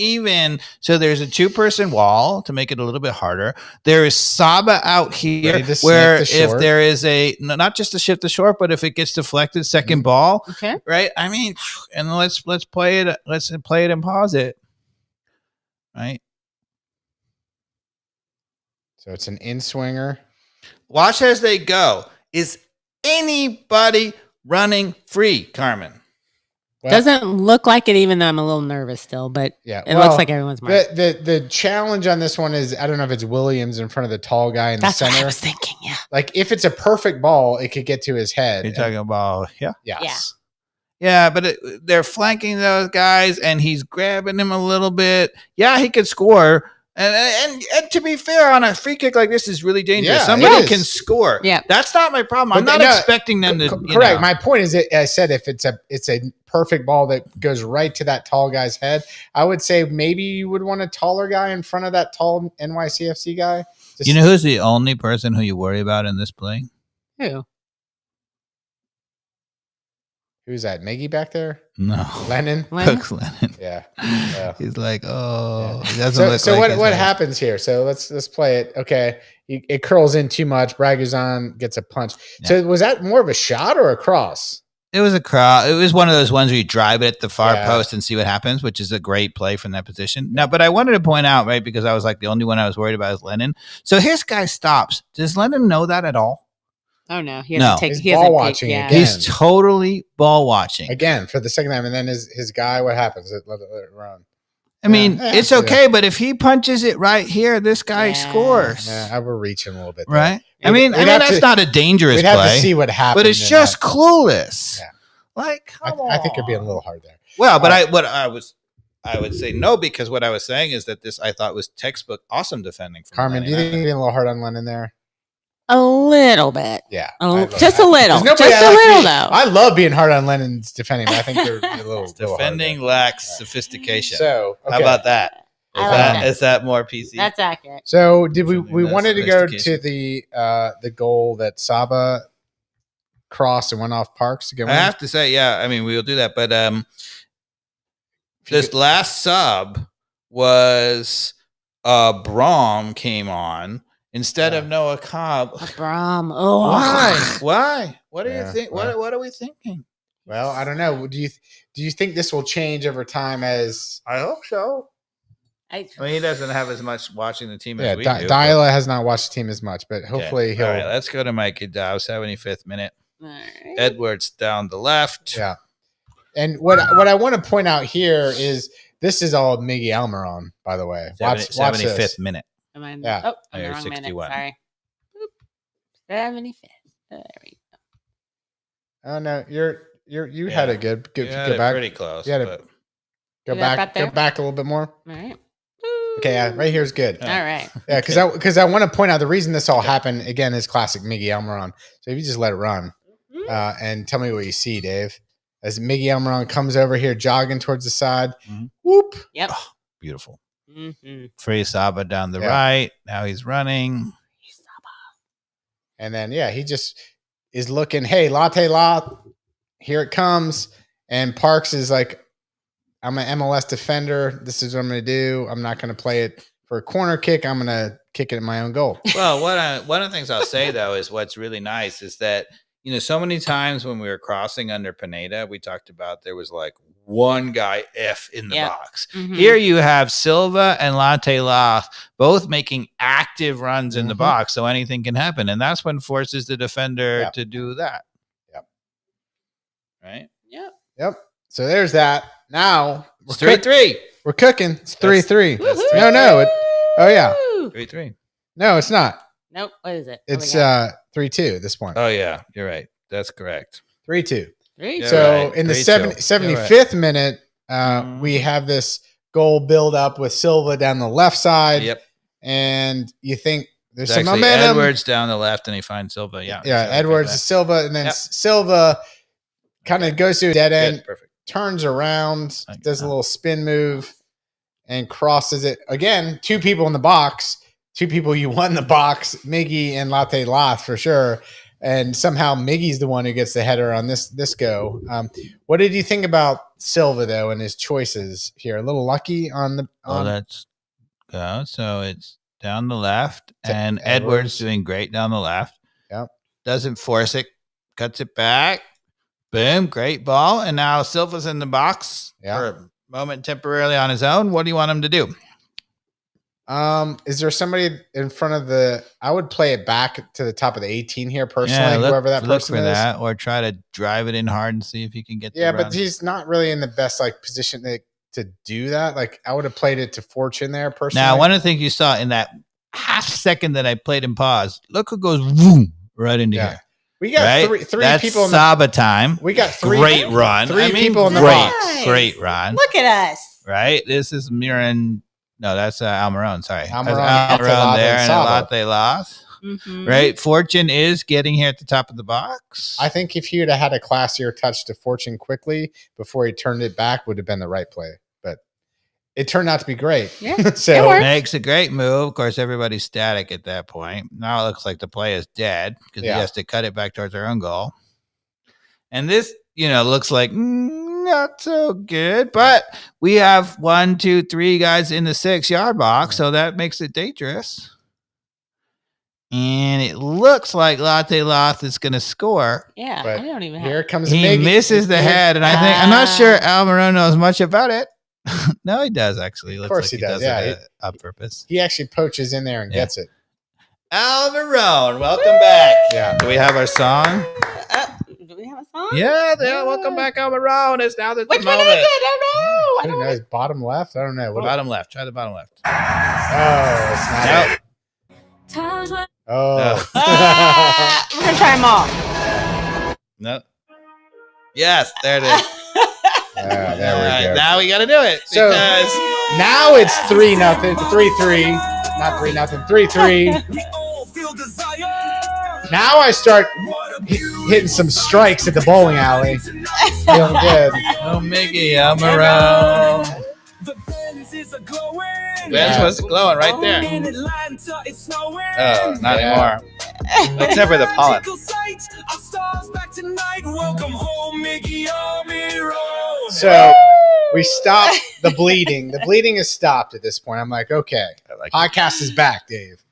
so there's a 2-person wall to make it a little bit harder. There is Saba out here where if there is not just to shift the short, but if it gets deflected, second ball. Okay. Right. I mean, and let's play it. Let's play it and pause it. Right. So it's an in-swinger. Watch as they go. Is anybody running free, Carmen? Well, doesn't look like it, even though I'm a little nervous still, but it looks like everyone's marked. The challenge on this one is, I don't know if it's Williams in front of the tall guy in the center. What I was thinking, yeah. Like, if it's a perfect ball, it could get to his head. You're talking about, Yes. Yeah. Yeah, but they're flanking those guys, and he's grabbing him a little bit. Yeah, he could score. And to be fair, on a free kick like this is really dangerous. Yeah, somebody can score. Yeah, that's not my problem. I'm not expecting them to. Correct. My point is, I said if it's a perfect ball that goes right to that tall guy's head, I would say maybe you would want a taller guy in front of that tall NYCFC guy. You know who's the only person who you worry about in this play? Who? Who's that? Miggy back there? No. Lennon? Cook Lennon. Yeah. He's like, he doesn't look so like what happens here? So let's play it. Okay. It curls in too much. Braguzan gets a punch. Yeah. So was that more of a shot or a cross? It was a cross. It was one of those ones where you drive it at the far post and see what happens, which is a great play from that position. Now, but I wanted to point out, right, because I was like, the only one I was worried about is Lennon. So his guy stops. Does Lennon know that at all? Oh, no. He's ball watching again. He's totally ball watching. Again, for the second time. And then his guy, what happens? Let it run. I mean, it's okay, but if he punches it right here, this guy scores. Yeah, we're reaching a little bit. Right? I mean, that's not a dangerous We'd have to play, see what happened. but it's just clueless. Yeah. Like, come on. I think you're being a little hard there. Well, but I would say no, because what I was saying is that this I thought was textbook awesome defending. From Carmen, do you think you're being a little hard on Lennon there? A little bit. Yeah. Just a little. Just a little, though. I love being hard on Lennon's defending, but I think you're a little defending lacks sophistication. So, okay. How about that? Is that more PC? That's accurate. So, did we wanted to go to the goal that Saba crossed and went off Parks to get? I have to say, yeah. I mean, we will do that, but this last sub was Braum came on instead of Noah Cobb. Braum. Oh, why? What do you think? What are we thinking? Well, I don't know. Do you think this will change over time? As I hope so. I mean, he doesn't have as much watching the team as we do. Diala has not watched the team as much, but hopefully he'll. All right, let's go to Mikey Dow, 75th minute. Right. Edwards down the left. Yeah. And what I want to point out here is this is all Miggy Almiron, by the way. Watch 75th this. minute. Am I yeah. Oh, I'm you're the wrong 61. minute. Sorry. 75th. There we go. Oh no, you had it good. Go back. Pretty close. You had it. Go back a little bit more. All right. Okay, yeah, right here is good. All right. Yeah, because I want to point out the reason this all happened again is classic Miggy Almiron. So if you just let it run, and tell me what you see, Dave, as Miggy Almiron comes over here jogging towards the side, whoop. Yep. Oh, beautiful. Free Saba down the right. Now he's running. And then he just is looking. Hey, latte la, here it comes. And Parks is like, I'm an MLS defender. This is what I'm going to do. I'm not going to play it for a corner kick. I'm going to kick it in my own goal. Well, one of the things I'll say, though, is what's really nice is that, so many times when we were crossing under Pineda, we talked about there was like one guy in the box. Mm-hmm. Here you have Silva and Latte La both making active runs in the box, so anything can happen. And that's what forces the defender to do that. Yep. Right? Yep. So there's that. Now we're 3-3. We're cooking. It's 3-3. No. 3-3. No, it's not. Nope. What is it? It's 3-2 at this point. Oh yeah, you're right. That's correct. 3-2. So in the 75th minute, we have this goal build up with Silva down the left side. Yep. And you think there's it's some momentum. Edwards down the left, and he finds Silva. Yeah. Edwards to Silva, and then Silva kind of goes to a dead end. Perfect. Turns around, does a little spin move, and crosses it. Again, two people in the box. Two people you won the box, Miggy and Latte Lath for sure. And somehow Miggy's the one who gets the header on this go. What did you think about Silva, though, and his choices here? A little lucky on the... let's go. So it's down the left, and Edwards doing great down the left. Yep. Doesn't force it, cuts it back. Boom, great ball. And now Silva's in the box for a moment temporarily on his own. What do you want him to do? Is there somebody in front of I would play it back to the top of the 18 here personally, whoever that person is. That, or try to drive it in hard and see if you can get but he's not really in the best position to do that. Like I would have played it to Fortune there personally. Now, one of the things you saw in that half second that I played in pause, look who goes boom right into here. We got three That's people in Saba time. We got great run. Three people in the box. Great run. Look at us. Right? This is Miran. No, that's Almiron. Sorry. Almiron there and Latte Loss. Right? Fortune is getting here at the top of the box. I think if he would have had a classier touch to Fortune quickly before he turned it back would have been the right play. But it turned out to be great. Yeah, so it makes a great move. Of course, everybody's static at that point. Now it looks like the play is dead because he has to cut it back towards our own goal. And this, looks like not so good, but we have 1, 2, 3 guys in the 6-yard box, so that makes it dangerous. And it looks like Latte Loth is going to score. Yeah, but I don't even here comes He misses the head, and I'm not sure Almiron knows much about it. No, he does actually. Of course he does. It on purpose. He actually poaches in there and gets it. Almiron, welcome back. Yeah. Do we have our song? Do we have a song? Yeah, welcome back, Almiron. It's now the moment. Which one is it? I don't know. It's bottom left. I don't know. Bottom left. Try the bottom left. Oh, it's not. Nope. Oh. We're gonna try them all. No. Yes, there it is. There All we right, go. now we got to do it. So- Because Now it's 3-0, 3-3, not 3-0, 3-3. Now I start hitting some strikes at the bowling alley. Feeling good. oh, Mickey, I'm around. Ben's was glowing right there. Oh, not Yeah. anymore. Except for the pollen. So we stopped the bleeding. The bleeding is stopped at this point. I'm like, okay, I like it. podcast is back, Dave.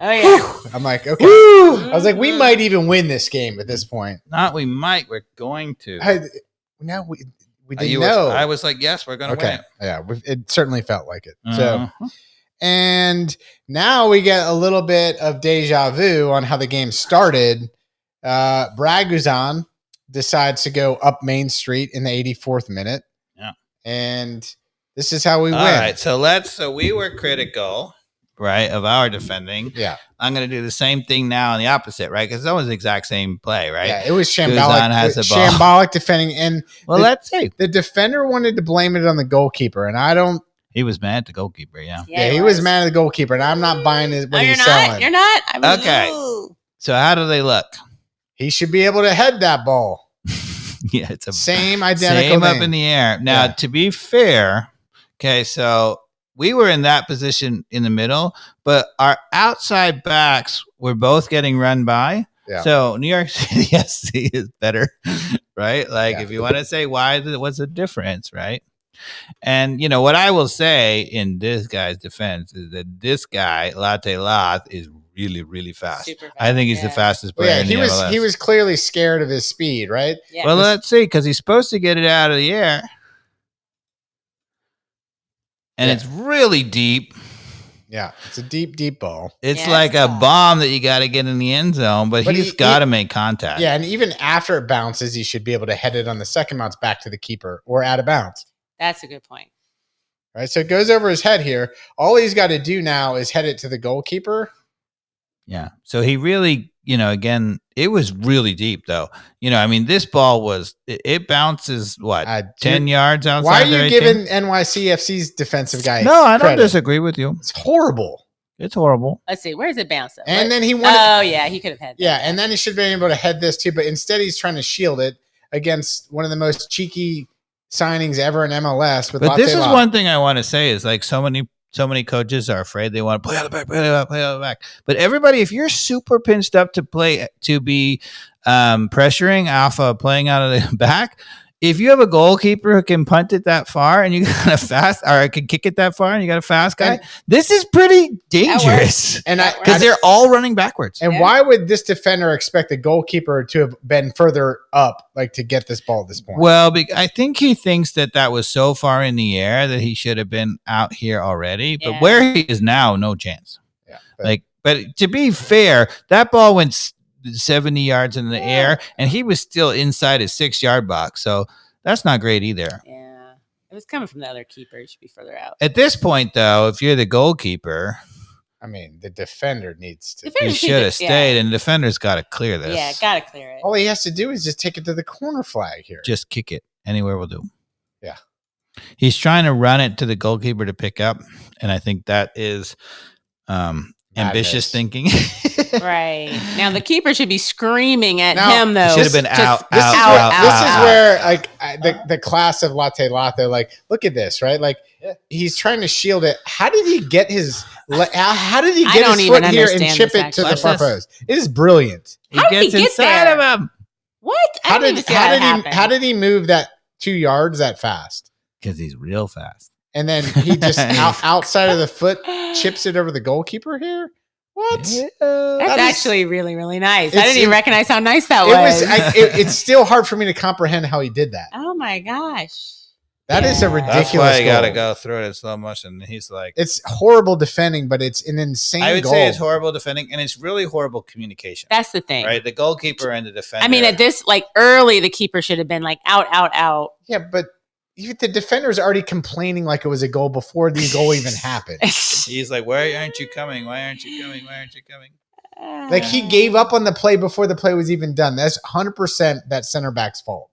Oh yeah. I'm like, okay. I was like, we might even win this game at this point. Not we might. We're going to. Now we didn't You know. was- I was like, yes, we're going to Okay, win. yeah, it certainly felt like it. Uh-huh. So, and now we get a little bit of deja vu on how the game started. Braguzan decides to go up Main Street in the 84th minute. Yeah. And this is how we All win. right, so we were critical, right, of our defending. Yeah. I'm going to do the same thing now on the opposite, right? Because it's always the exact same play, right? Yeah, it was Guzan shambolic. has the ball. Shambolic defending. And Well, the- let's see. the defender wanted to blame it on the goalkeeper. And I don't. He was mad at the goalkeeper, yeah. Yeah, he was mad at the goalkeeper. And I'm not buying it No, what you're he's not. selling. You're not. I mean, Okay. ooh. So how do they look? He should be able to head that ball. Yeah, it's a Same identical same thing. up in the air. Now, Yeah. to be fair, okay, so we were in that position in the middle, but our outside backs were both getting run by. Yeah. So New York City SC is better, right? Like Yeah. if you want to say what's the difference, right? And you know what I will say in this guy's defense is that this guy Latte Lath is really, really fast. Super fast, I think he's the yeah. fastest Well, player. yeah, in the MLS. he was clearly scared of his speed, right? Yeah. Well, let's see, because he's supposed to get it out of the air. And Yeah. it's really deep. Yeah, it's a deep, deep ball. It's Yeah, like it's a tough. bomb that you got to get in the end zone, but But he's he- got to make contact. Yeah, and even after it bounces, he should be able to head it on the second bounce back to the keeper or out of bounds. That's a good point. Right, so it goes over his head here. All he's got to do now is head it to the goalkeeper. Yeah. So he really, again, it was really deep, though. I mean, this ball it bounces, what, 10 yards outside? Why are their you 18? giving NYCFC's defensive guy? No, I don't credit? disagree with you. It's horrible. It's horrible. Let's see. Where's it bounce? Though? And What- then he wanted. Oh yeah, he could have had. That. Yeah, and then he should have been able to head this too, but instead he's trying to shield it against one of the most cheeky signings ever in MLS. With But this is Latte one thing I want to say is like so many coaches are afraid they want to play out the back, play out the back. But everybody, if you're super pinched up to be pressuring alpha, playing out of the back, if you have a goalkeeper who can punt it that far and you got a fast, or can kick it that far and you got a fast guy, And- this is pretty dangerous And That because they're all running backwards. And Yeah. why would this defender expect the goalkeeper to have been further up, like to get this ball at this point? Well, I think he thinks that was so far in the air that he should have been out here already. But Yeah. where he is now, no chance. yeah, But to be fair, that ball went 70 yards in the air, and he was still inside his 6-yard box. So that's not great either. Yeah, it was coming from the other keeper. It should be further out. At this point, though, if you're the goalkeeper, I mean, the defender needs to. Defender you should should have have- stayed, and the defender's got to clear this. Yeah, gotta clear it. All he has to do is just take it to the corner flag here. Just kick it. Anywhere will do. Yeah. He's trying to run it to the goalkeeper to pick up, and I think that is ambitious thinking. Right now, the keeper should be screaming at Now, him though. should have been out, This is out, where, out, this out, is out. where like the class of Latte Latte, like, look at this, right? Like he's trying to shield it. How did he get his? How did he I get don't his even foot here and understand chip this, it to the actually. far Watch this. post? It is brilliant. He How did he gets get inside there? of him What? I How didn't did even see how that happened. how did he move that 2 yards that fast? because he's real fast. And then he just outside of the foot chips it over the goalkeeper here. What? That's That is- actually really, really nice. I It's- didn't even recognize how nice that It was. was. It's still hard for me to comprehend how he did that. Oh my gosh. That is a Yeah. ridiculous. That's why you got to goal. go through it in slow motion. He's like, It's horrible defending, but it's an insane I would goal. say it's horrible defending, and it's really horrible communication. That's the thing. Right, the goalkeeper and the defender. I mean, at this, like early, the keeper should have been like out, out, out. Yeah, but the defender's already complaining like it was a goal before the goal even happened. he's like, "Why aren't you coming? Why aren't you coming? Why aren't you coming?" Like he gave up on the play before the play was even done. That's 100% that center back's fault.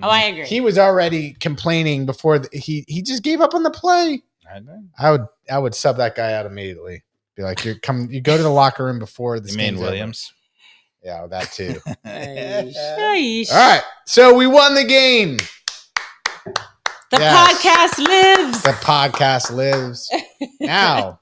Oh, I agree. He was already complaining before he just gave up on the play. I know. I would sub that guy out immediately. Be like, you go to the locker room before the You mean Williams? Yeah, that too. Yeesh. All right, so we won the game. The Yes. podcast lives. The podcast lives. Now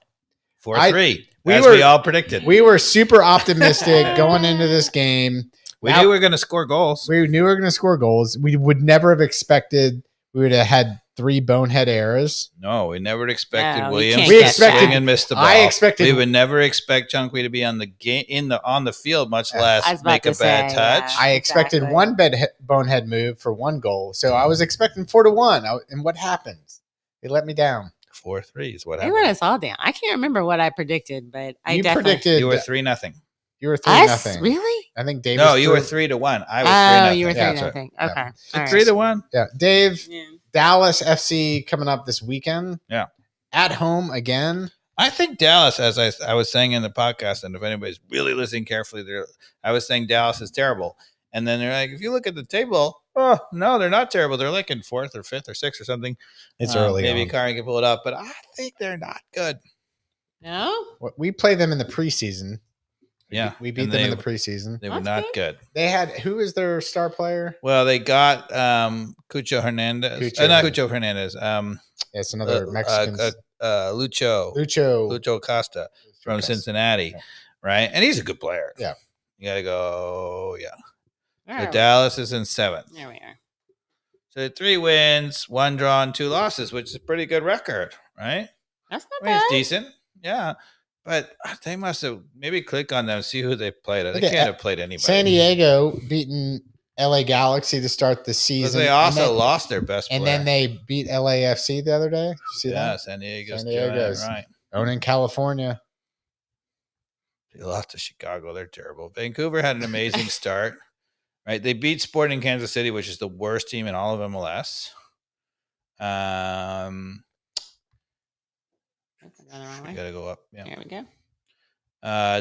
4-3. we As were- we all predicted. we were super optimistic going into this game. We Now- knew we were going to score goals. We knew we were going to score goals. We would never have expected we would have had 3 bonehead errors. No, we never expected No, you Williams can't We to expected- swing and miss the ball. I expected- we would never expect Junkley to be on the game on the field, much Yeah. less I was about make a to bad say, touch. yeah. I expected Exactly. one bonehead move for 1 goal. So I was expecting 4-1. And what happens? They let me down. 4-3 is what They let happened. us all down. I can't remember what I predicted, but I You definitely predicted You were 3-0. you were 3 us. nothing. Really? I think Dave. No, was you were 3. 3-1. I was Oh, 3-0. you were Yeah, 3 that's nothing. right. Okay. Yeah. All right. 3-1. Yeah, Dave. Yeah. Dallas FC coming up this weekend. Yeah. At home again. I think Dallas, as I was saying in the podcast, and if anybody's really listening carefully, I was saying Dallas is terrible. And then they're like, if you look at the table, oh, no, they're not terrible. They're like in 4th or 5th or 6th or something. It's early. Maybe on. Karen can pull it up, but I think they're not good. No. We played them in the preseason. Yeah. We beat and them they, in the preseason. They were That's not good. They had who is their star player? Well, they got Cucho Hernandez. Cucho. Not Cucho Hernandez. It's another Mexican. Lucho Costa from Cincinnati, Yeah. right? And he's a good player. Yeah. You got to go, yeah. Where So are we? Dallas is in 7th. There we are. So 3 wins, 1 draw, and 2 losses, which is a pretty good record, right? That's I not mean, bad. it's decent. Yeah. But they must have maybe click on them, see who they played. They Look at can't have played anybody. San Diego beating LA Galaxy to start the Because season. they also and then, lost their best player. and then they beat LAFC the other day. Did you see yeah, that? San Diego's San doing it, Diego's. right. Owning California. They lost to Chicago. They're terrible. Vancouver had an amazing start. Right, they beat Sporting Kansas City, which is the worst team in all of MLS. That's another wrong You way. got to go up. Yeah. There we go.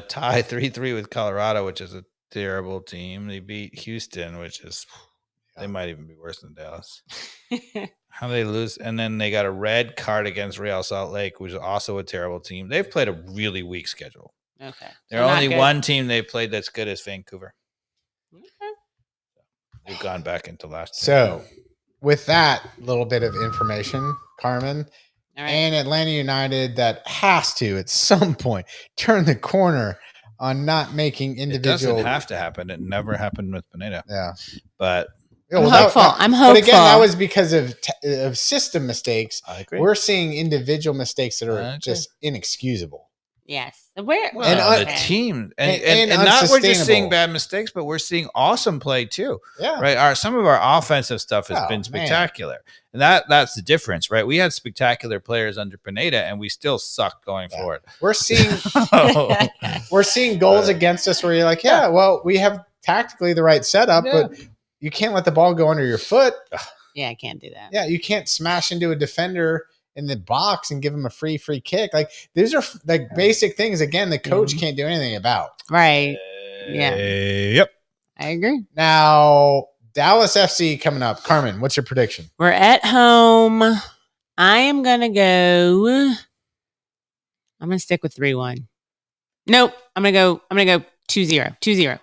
Tie 3-3 with Colorado, which is a terrible team. They beat Houston, which is they might even be worse than Dallas. How they lose, and then they got a red card against Real Salt Lake, which is also a terrible team. They've played a really weak schedule. Okay. There's So not only good. one team they played that's good as Vancouver. Okay. They've gone back into last. So, with that little bit of information, Carmen, All right. and Atlanta United that has to at some point turn the corner on not making it individual. doesn't have to happen. It never happened with Pineda, Yeah. but Yeah, I'm well, that- hopeful. that- I'm But hopeful. again, that was because of system mistakes. I agree. We're seeing individual mistakes that I are agree. just inexcusable. Yes. Where? Well, And the okay. team, and and not we're just seeing unsustainable. bad mistakes, but we're seeing awesome play too. Yeah. Right, some of our offensive stuff has Oh, been man. spectacular, and that's the difference, right? We had spectacular players under Pineda, and we still sucked going Yeah. forward. We're seeing Oh, we're seeing goals against us where you're like, yeah, well, we have tactically the right setup, Yeah. but you can't let the ball go under your foot. Yeah, I can't do that. Yeah, you can't smash into a defender in the box and give him a free kick. Like these are like basic things. Again, the coach can't do anything about. Right. Yeah. Yep. I agree. Now, Dallas FC coming up. Carmen, what's your prediction? We're at home. I am gonna go. I'm gonna stick with 3-1. Nope. I'm gonna go 2-0. 2-0.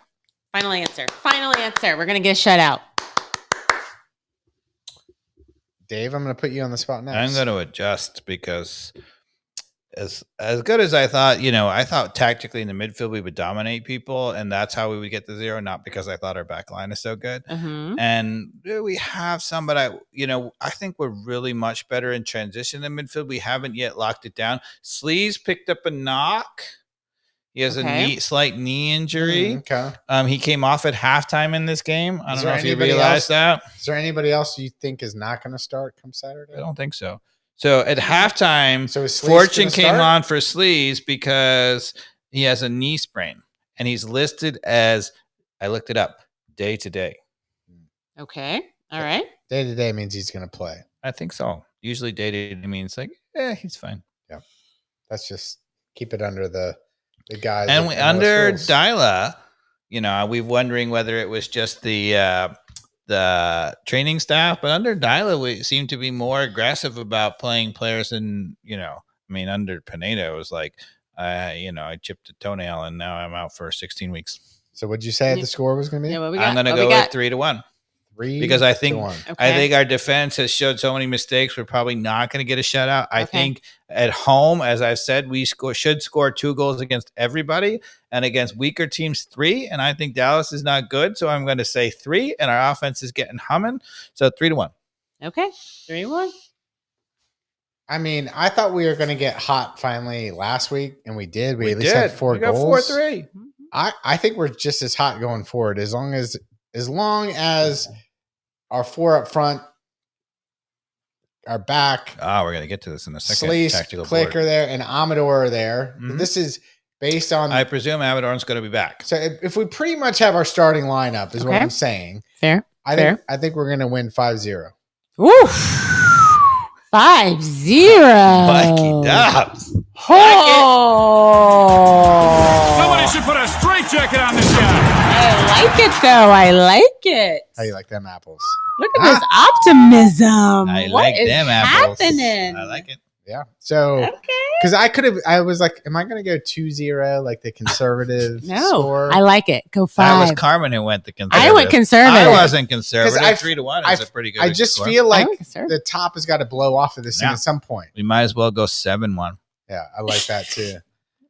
Final answer. Final answer. We're gonna get a shutout. Dave, I'm going to put you on the spot next. I'm going to adjust because as good as I thought, I thought tactically in the midfield we would dominate people, and that's how we would get the 0. Not because I thought our back line is so good. Mm-hmm. And we have some, but I think we're really much better in transition in midfield. We haven't yet locked it down. Sleeves picked up a knock. He has Okay. a slight knee injury. Okay. He came off at halftime in this game. I Is don't there know if you anybody realized that. Is there anybody else you think is not going to start come Saturday? I don't think so. So at halftime, So is Sleeves Fortune gonna came start? on for Sleeves because he has a knee sprain, and he's listed as, I looked it up, day to day. Okay. All right. Day to day means he's going to play. I think so. Usually day to day means like, he's fine. That's just keep it under the the guys. And at under most schools. Dyla, we're wondering whether it was just the training staff, but under Dyla, we seem to be more aggressive about playing players. And under Pineda, it was like, I chipped a toenail and now I'm out for 16 weeks. So what'd you say the score was going to be? Yeah, what we got? I'm going to go with 3-1. 3 Because I to think 1. Okay. I think our defense has showed so many mistakes. We're probably not going to get a shutout. I think at home, as I've said, we should score 2 goals against everybody, and against weaker teams 3. And I think Dallas is not good, so I'm going to say 3. And our offense is getting humming, so 3-1. Okay, 3-1. I mean, I thought we were going to get hot finally last week, and we did. We at least did. had 4 we got goals. 4-3. I think we're just as hot going forward as long as our 4 up front are back. Oh, we're going to get to this in a second. Sleece, Tactical Clicker board. there, and Amador are there. Mhm. This is based on. I presume Amador's going to be back. So if we pretty much have our starting lineup, is what Okay. I'm saying. Fair. I think we're going to win 5-0. Woo! 5-0. Mikey Dobbs. Oh! Somebody should put a straitjacket on this guy. I like it, though. I like it. How you like them apples? Look at this optimism. I What like is them apples. happening? I like it. Yeah. So Okay. because I was like, am I going to go 2-0 like the conservative No, score? I like it. Go That was 5. Carmen who went the conservative. I went conservative. I wasn't conservative. 'Cause 3-1 is a pretty good I just score. feel I like went conservative. the top has got to blow off of this thing Yeah. at some point. We might as well go 7-1. Yeah, I like that too.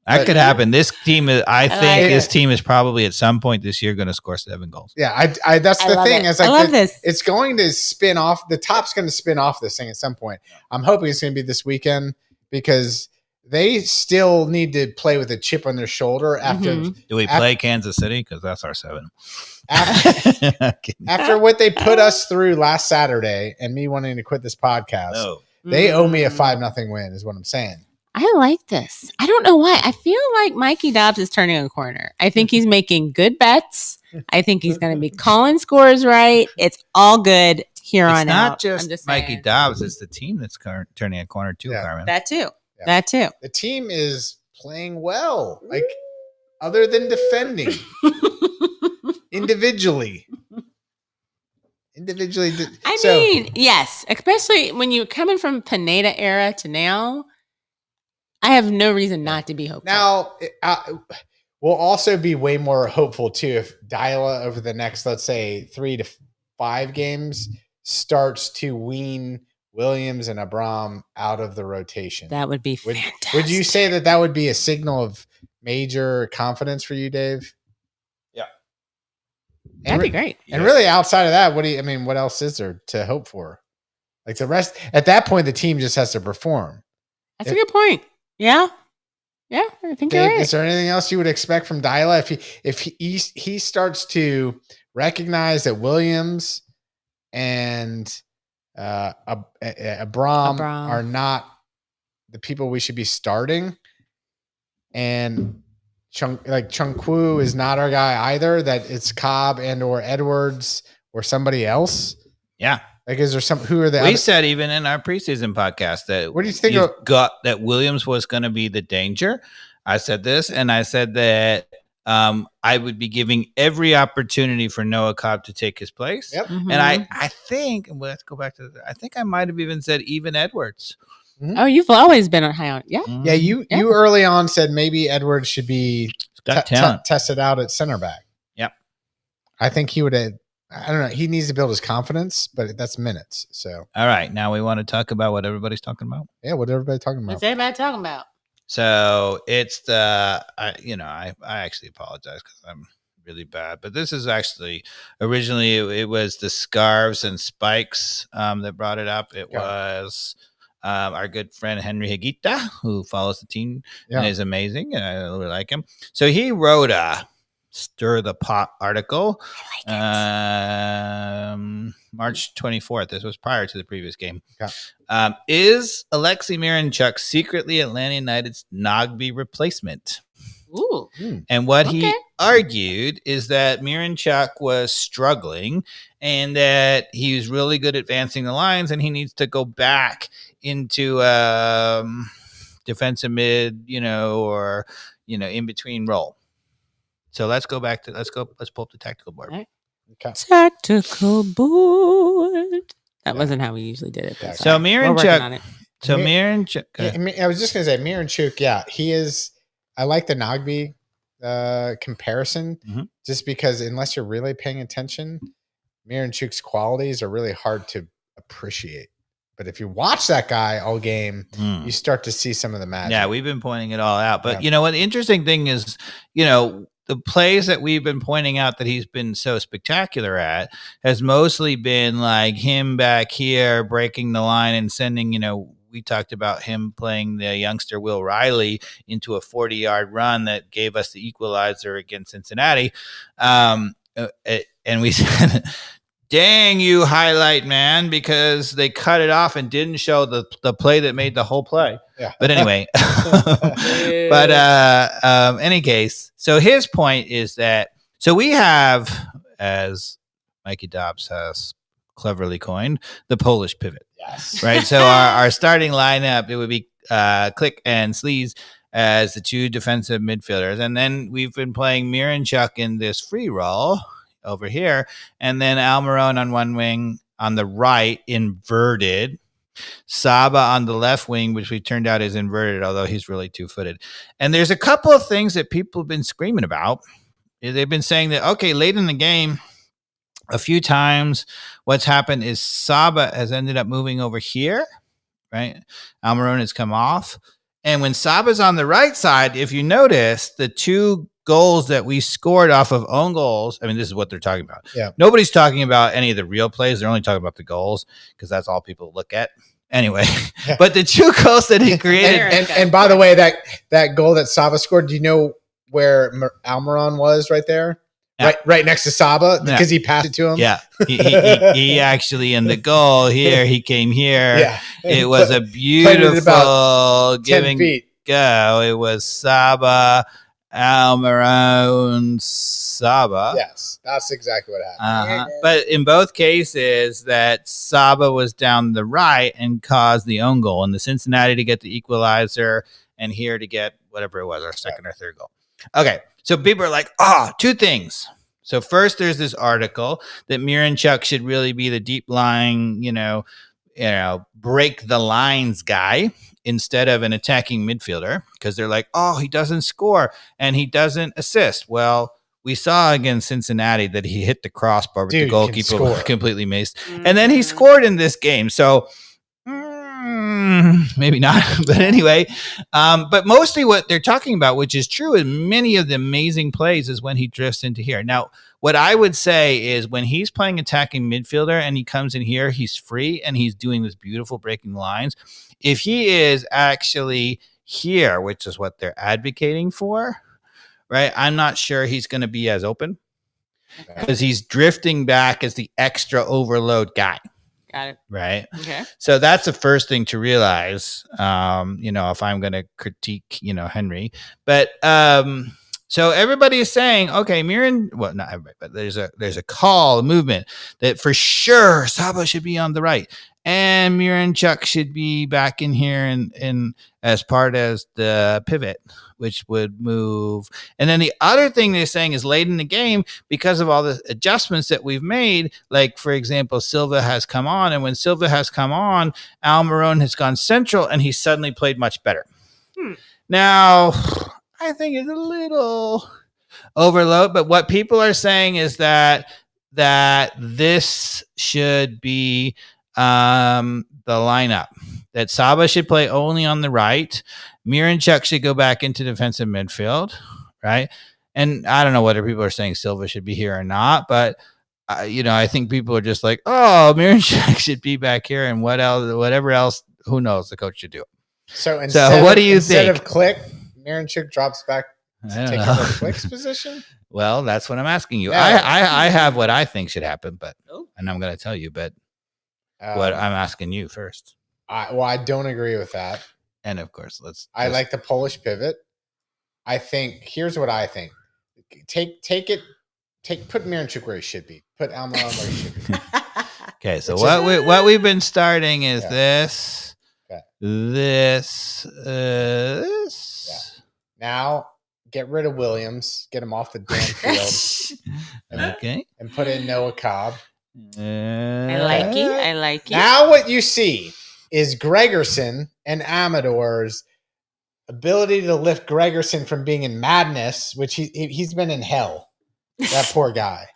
That But- could happen. This team is. I like think it. this team is probably at some point this year going to score 7 goals. Yeah, I that's I the love thing. it. It's like I love this. it's going to spin off. The top's going to spin off this thing at some point. I'm hoping it's going to be this weekend because they still need to play with a chip on their shoulder after Mhm. Do we play Kansas City? Because that's our 7. after what they put us through last Saturday and me wanting to quit this podcast. No. They owe me a Mm. 5-0 win, is what I'm saying. I like this. I don't know why. I feel like Mikey Dobbs is turning a corner. I think he's making good bets. I think he's going to be calling scores right. It's all good here It's on not out. just, I'm just Mikey saying. Dobbs. It's the team that's turning a corner too, Yeah. Carmen. That too. Yeah. That too. The team is playing well, like other than defending individually. I mean, yes, especially when you're coming from Pineda era to now, I have no reason not to be hopeful. now we'll also be way more hopeful too if Dyla over the next, let's say, 3 to 5 games starts to wean Williams and Abram out of the rotation. that would be Would, fantastic. would you say that would be a signal of major confidence for you, Dave? Yeah. That'd be great. And really, outside of that, what else is there to hope for? Like the rest, at that point, the team just has to perform. That's a good point. Yeah. Yeah, I think Dave, you're right. is there anything else you would expect from Dyla if he starts to recognize that Williams and Abram are not the people we should be starting, and Chungkwu is not our guy either, that it's Cobb and or Edwards or somebody else? Yeah. Like, is there who are the We other? said even in our preseason podcast that What do you think you've of- got that Williams was going to be the danger. I said this, and I said that I would be giving every opportunity for Noah Cobb to take his place. Yep. Mhm. And I think, well, let's go back to I think I might have even said even Edwards. Oh, you've always been on high on. Yeah. Yeah, you early on said maybe Edwards should be He's got talent. tested out at center back. Yep. I think he would have. I don't know. He needs to build his confidence, but that's minutes. So All right. Now we want to talk about what everybody's talking about. yeah, what everybody talking about? What's everybody talking about? So it's I actually apologize because I'm really bad, but this is actually originally it was the scarves and spikes that brought it up. It was our good friend Henry Higuita, who follows the team and is amazing, and I really like him. So he wrote a stir the pot article. March 24th. This was prior to the previous game. Okay. Is Alexei Miranchuk secretly Atlanta United's Nogby replacement? Ooh. And what he Okay. argued is that Miranchuk was struggling and that he was really good at advancing the lines and he needs to go back into defensive mid, or in between role. So let's pull up the tactical board. Right. Okay. Tactical board. That wasn't how we usually did it. But So sorry. Mir We're and working Chuck. on it. So Mir- Miranchuk. I was just gonna say Miranchuk. Yeah, he is. I like the Nagbe comparison, just because unless you're really paying attention, Miranchuk's qualities are really hard to appreciate. But if you watch that guy all game, you start to see some of the magic. Yeah, we've been pointing it all out. But you know what? The interesting thing is, the plays that we've been pointing out that he's been so spectacular at has mostly been like him back here breaking the line and sending, we talked about him playing the youngster Will Riley into a 40-yard run that gave us the equalizer against Cincinnati. And we said, dang you, highlight man, because they cut it off and didn't show the play that made the whole play. Yeah. But anyway, any case, so his point is that, so we have, as Mikey Dobbs has cleverly coined, the Polish pivot. Yes. Right. So our starting lineup, it would be Click and Sleaze as the two defensive midfielders. And then we've been playing Miranchuk in this free role over here. And then Almiron on one wing on the right, inverted. Saba on the left wing, which we turned out is inverted, although he's really two-footed. And there's a couple of things that people have been screaming about. They've been saying that, okay, late in the game, a few times what's happened is Saba has ended up moving over here, right? Almiron has come off. And when Saba's on the right side, if you notice, the two goals that we scored off of own goals, I mean, this is what they're talking about. Yeah. Nobody's talking about any of the real plays. They're only talking about the goals because that's all people look at. Anyway, but the two goals that he created. And by the way, that goal that Saba scored, do you know where Almiron was right there? Yeah. Right next to Saba because he passed it to him. Yeah, he actually in the goal here. He came here. Yeah, it was a beautiful giving go. It was Saba, Almiron, Saba. Yes, that's exactly what happened. But in both cases, that Saba was down the right and caused the own goal, and the Cincinnati to get the equalizer, and here to get whatever it was, our second or third goal. Okay. So people are like, two things. So first, there's this article that Miranchuk should really be the deep lying, break the lines guy instead of an attacking midfielder, because they're like, he doesn't score and he doesn't assist. Well, we saw against Cincinnati that he hit the crossbar, but the goalkeeper completely maced. And then he scored in this game. So maybe not, but anyway, but mostly what they're talking about, which is true in many of the amazing plays, is when he drifts into here. Now, what I would say is when he's playing attacking midfielder and he comes in here, he's free and he's doing this beautiful breaking lines. If he is actually here, which is what they're advocating for, right, I'm not sure he's going to be as open because he's drifting back as the extra overload guy. Got it. Right. Okay. So that's the first thing to realize, if I'm going to critique, Henry. But so everybody is saying, okay, well, not everybody, but there's a call, a movement that for sure Saba should be on the right. And Miranchuk should be back in here and as part as the pivot, which would move. And then the other thing they're saying is late in the game, because of all the adjustments that we've made, like, for example, Silva has come on. And when Silva has come on, Almiron has gone central and he suddenly played much better. Now, I think it's a little overload, but what people are saying is that this should be the lineup, that Saba should play only on the right. Miranchuk should go back into defensive midfield, right? And I don't know whether people are saying Silva should be here or not, but I think people are just like, Miranchuk should be back here, and whatever else, who knows? The coach should do it. So what do you think? Instead of Click, Miranchuk drops back to take over Click's position. Well, that's what I'm asking you. Yeah. I have what I think should happen, and I'm going to tell you, but what I'm asking you first. I don't agree with that. And of course, I like the Polish pivot. I think here's what I think. Put Miranchuk where he should be. Put Almiron where he should be. Okay, so what we've been starting is this. Okay. This. Now, get rid of Williams, get him off the damn field, Okay. and put in Noah Cobb. I like you. I like you. Now what you see is Gregerson and Amador's ability to lift Gregerson from being in madness, which he's been in hell. That poor guy.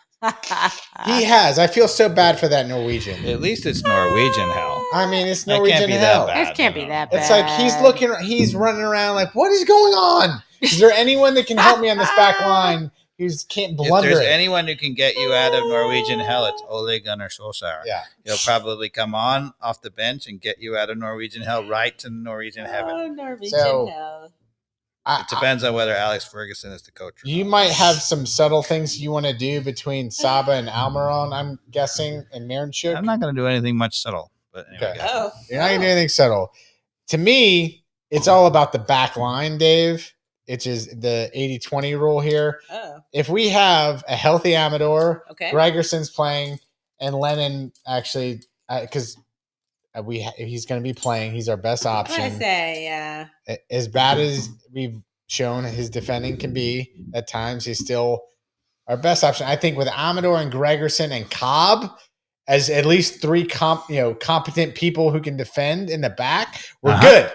He has. I feel so bad for that Norwegian. At least it's Norwegian hell. I mean, it's That Norwegian can't be hell. that bad. This can't be that bad. It's like he's running around like, what is going on? Is there anyone that can help me on this back line who can't blunder If there's it? anyone who can get you out of Norwegian hell, it's Ole Gunnar Solskjaer. Yeah. He'll probably come on off the bench and get you out of Norwegian hell right to Norwegian heaven. Oh, Norwegian So- hell. It depends on whether Alex Ferguson is the coach. Or You not. might have some subtle things you want to do between Saba and Almiron, I'm guessing, and Miranchuk. I'm not going to do anything much subtle. But anyway, Okay. go ahead. You're not going to do anything subtle. To me, it's all about the back line, Dave. It's just the 80-20 rule here. Oh, If we have a healthy Amador, okay. Gregerson's playing, and Lennon actually, because he's going to be playing, he's our best What I option. say, yeah. As bad as we've shown his defending can be at times, he's still our best option. I think with Amador and Gregerson and Cobb as at least three competent people who can defend in the back, we're good.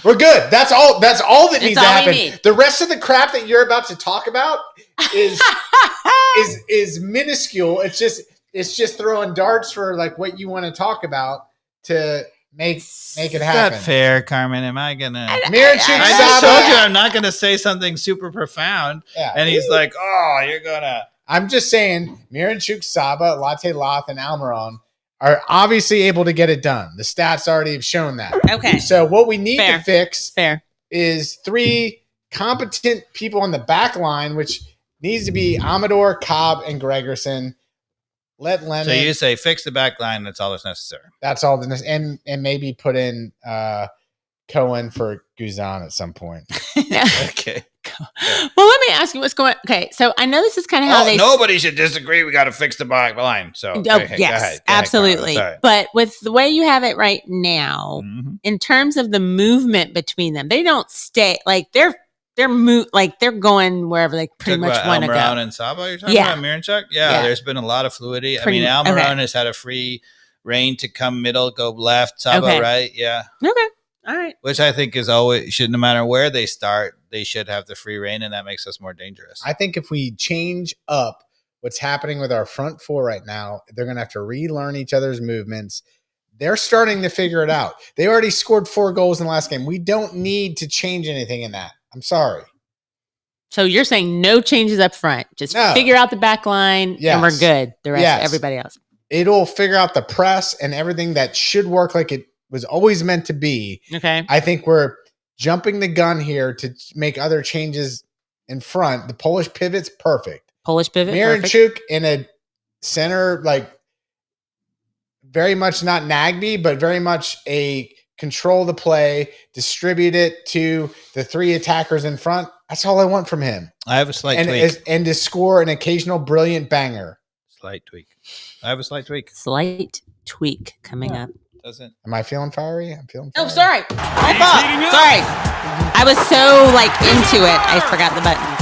We're good. That's all that needs to all we happen. need. The rest of the crap that you're about to talk about is minuscule. It's just throwing darts for like what you want to talk about to make it Is happen. that fair, Carmen? Am I going to... Miranchuk, I just Saba- told you I'm not going to say something super profound. Yeah. And he's like, oh, you're going to... I'm just saying, Miranchuk, Saba, Latte Loth, and Almiron are obviously able to get it done. The stats already have shown that. Okay. So what we need Fair. to fix Fair. is three competent people on the back line, which needs to be Amador, Cobb, and Gregerson. Let Lennon. So you say fix the back line. That's all that's necessary. That's all. And maybe put in Cohen for Guzan at some point. Okay. Well, let me ask you what's going. Okay, so I know this is kind of how they. Nobody should disagree. We got to fix the back line. So Oh, okay, go ahead, yes, Carmen. absolutely. Sorry. But with the way you have it right now, Mhm. in terms of the movement between them, they don't stay like they're going wherever they pretty Talk much about want to Almiron go. and Saba. You're talking Yeah. about Miranchuk? Yeah, Yeah. there's been a lot of fluidity. Pretty- I mean, Almiron okay. has had a free reign to come middle, go left. Saba, Okay. right? Yeah. Okay, all right. Which I think is always should, no matter where they start, they should have the free reign, and that makes us more dangerous. I think if we change up what's happening with our front four right now, they're going to have to relearn each other's movements. They're starting to figure it out. They already scored 4 goals in the last game. We don't need to change anything in that. I'm sorry. So you're saying no changes up front, just No. figure out the back line, Yes. and we're good. The rest, Yes. everybody else. It'll figure out the press and everything that should work like it was always meant to be. Okay. I think we're jumping the gun here to make other changes in front. The Polish pivot's perfect. Polish pivot. Perfect. Miranchuk in a center, like very much not Nagby, but very much a control the play, distribute it to the 3 attackers in front. That's all I want from him. I have a slight And tweak. and to score an occasional brilliant banger. Slight tweak. I have a slight tweak. Slight tweak coming up. Doesn't Am I feeling fiery? I'm feeling fiery. Oh, sorry. My He's fault. heating up. Sorry. I was so like into it, I forgot the buttons.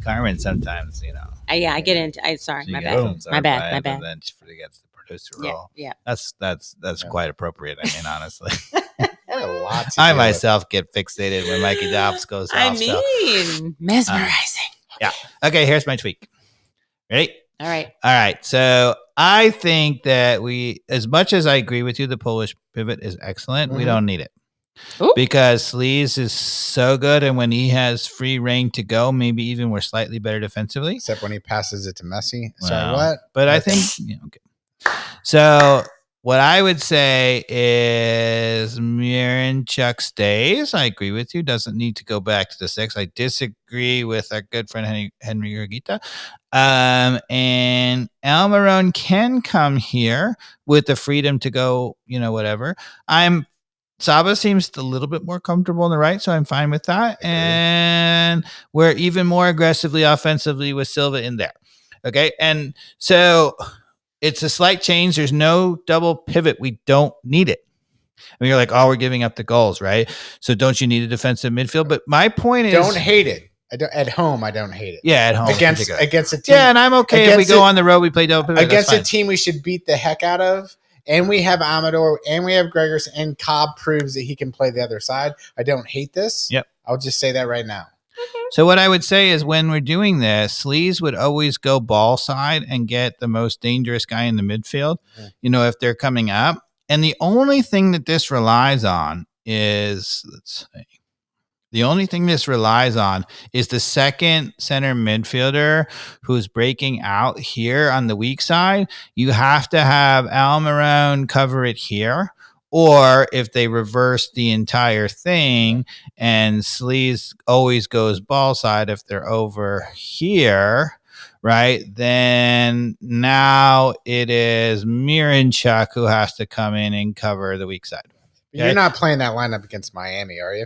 Carmen sometimes, Yeah, I get into. Sorry, she my gets bad. things My on bad. vibe, My bad. And then she forgets the producer Yeah, role. yeah. That's quite appropriate. I mean, honestly, I had a lot to I deal with. myself get fixated when Mikey Dobbs goes off. I so. mean, mesmerizing. Okay, here's my tweak. Ready? All right. All right. So I think that as much as I agree with you, the Polish pivot is excellent. We Mhm. don't need it. Ooh. Because Sleaze is so good. And when he has free reign to go, maybe even we're slightly better defensively. Except when he passes it to Messi. Sorry, Well, what? But I Okay. think, okay. So what I would say is Miranchuk stays. I agree with you. Doesn't need to go back to the 6. I disagree with our good friend Henry Urgita. And Almiron can come here with the freedom to go, whatever. Saba seems a little bit more comfortable on the right, so I'm fine with that. And we're even more aggressively offensively with Silva in there. Okay. And so it's a slight change. There's no double pivot. We don't need it. I mean, you're like, oh, we're giving up the goals, right? So don't you need a defensive midfield? But my point is, don't hate it. I don't at home. I don't hate it. Yeah, at home against a team. Yeah, and I'm okay if we go on the road. We play double pivot against a team we should beat the heck out of. And we have Amador, and we have Gregors, and Cobb proves that he can play the other side. I don't hate this. Yep. I'll just say that right now. So what I would say is when we're doing this, Sleaze would always go ball side and get the most dangerous guy in the midfield, if they're coming up. And the only thing that this relies on is, the second center midfielder who's breaking out here on the weak side. You have to have Almiron cover it here. Or if they reverse the entire thing and Sleaze always goes ball side if they're over here, right? Then now it is Miranchuk who has to come in and cover the weak side. Okay? You're not playing that lineup against Miami, are you?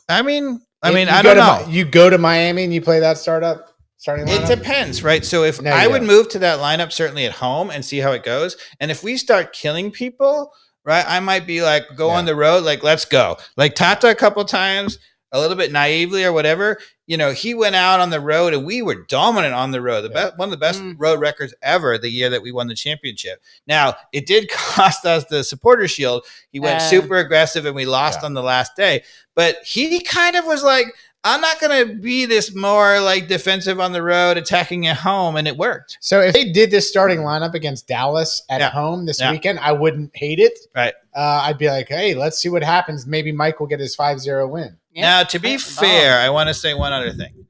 I don't know. You go to Miami and you play that starting lineup? It depends, right? So if I would move to that lineup certainly at home and see how it goes. And if we start killing people, right, I might be like, go on the road, like, let's go. Like Tata a couple times, a little bit naively or whatever, he went out on the road and we were dominant on the road. One of the best road records ever the year that we won the championship. Now, it did cost us the supporter shield. He went super aggressive and we lost on the last day. But he kind of was like, I'm not going to be this more like defensive on the road, attacking at home, and it worked. So if they did this starting lineup against Dallas at home this weekend, I wouldn't hate it. Right. I'd be like, hey, let's see what happens. Maybe Mike will get his 5-0 win. Yeah. Now, to be fair, I want to say one other thing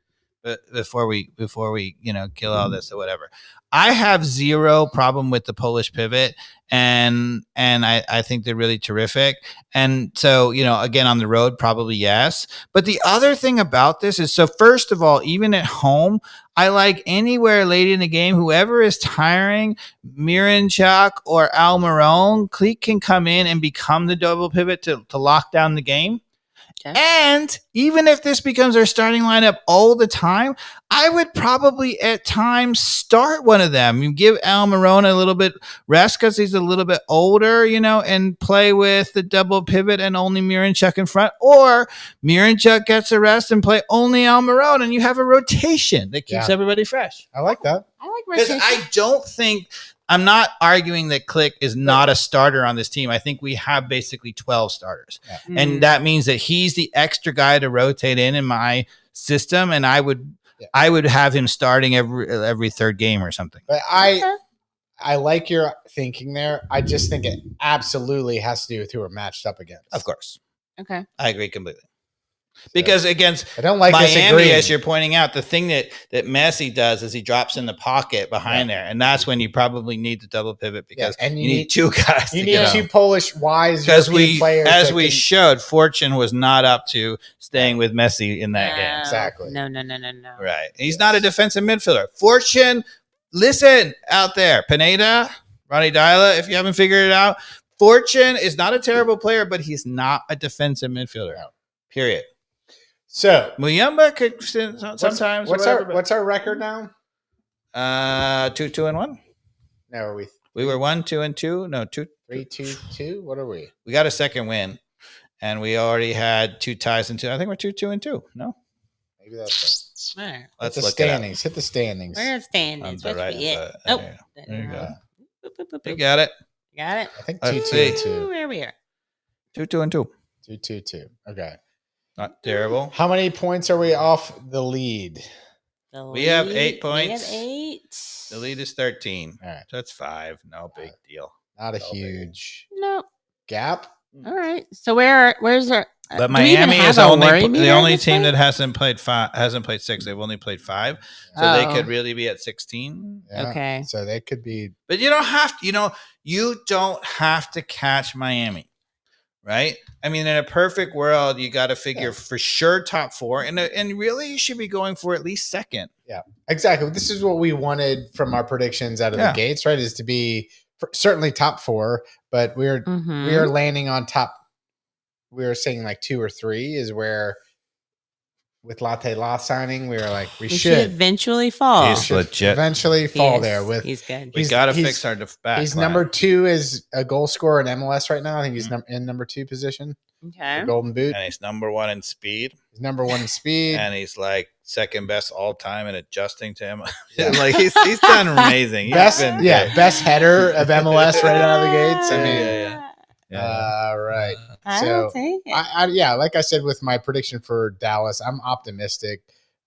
before we kill all this or whatever. I have zero problem with the Polish pivot, and I think they're really terrific. And so, again, on the road, probably yes. But the other thing about this is, so first of all, even at home, I like anywhere late in the game, whoever is tiring, Miranchuk or Almiron, Cleek can come in and become the double pivot to lock down the game. Okay. And even if this becomes our starting lineup all the time, I would probably at times start one of them. You give Almiron a little bit rest because he's a little bit older, and play with the double pivot and only Miranchuk in front. Or Miranchuk gets a rest and play only Almiron, and you have a rotation that keeps everybody fresh. I like that. I like rotation. Because I'm not arguing that Click is not a starter on this team. I think we have basically 12 starters. Yeah. And that means that he's the extra guy to rotate in my system. And I would have him starting every third game or something. But I like your thinking there. I just think it absolutely has to do with who we're matched up against. Of course. Okay. I agree completely. Because against I don't like Miami, as you're pointing out, the thing that Messi does is he drops in the pocket behind there, and that's when you probably need the double pivot because you need two guys. You need two Polish wise players. As we showed, Fortune was not up to staying with Messi in that game. Exactly. No. Right. He's not a defensive midfielder. Fortune, listen out there, Pineda, Ronnie Dyla, if you haven't figured it out, Fortune is not a terrible player, but he's not a defensive midfielder. Period. So Muyamba could sometimes. What's our record now? 2-2-1. No, we were 1-2-2. No, 3-2-2. What are we? We got a second win, and we already had 2 ties and 2. I think we're 2-2-2. No, maybe that's all right. Let's look standings. Hit the standings. Where's standings? There you go. You got it. Got it. I think 2-2-2. Where we are? 2-2-2. 2-2-2. Okay. Not terrible. How many points are we off the lead? We have 8 points. We have 8. The lead is 13. All right. So that's 5. No big deal. Not a huge gap. Mm. All right. So where's our? But Miami is the only team that hasn't played 6. They've only played 5, so they could really be at 16. Yeah. Okay. So they could be. But you don't have to. You don't have to catch Miami. Right? I mean, in a perfect world, you got to figure for sure top 4, and really you should be going for at least second. Yeah, exactly. This is what we wanted from our predictions out of the gates, right? Is to be certainly top 4, but we are landing on top. We were saying like 2 or 3 is where with Latte Law signing, we were like, we should should eventually fall. He's legit. eventually He fall is. there. With He's good. We he's- got to he's- fix our back. he's line. number 2 as a goal scorer in MLS right now. I think he's in number 2 position, Okay. the Golden Boot. and he's number 1 in speed, He's number 1 in speed. and he's like second best all time in adjusting to him. Yeah. Like he's done amazing. He's best, been yeah, great. best header of MLS right out of the gates. I Yeah, mean, yeah, Yeah. all right. I'll So, take it. Yeah, like I said with my prediction for Dallas, I'm optimistic.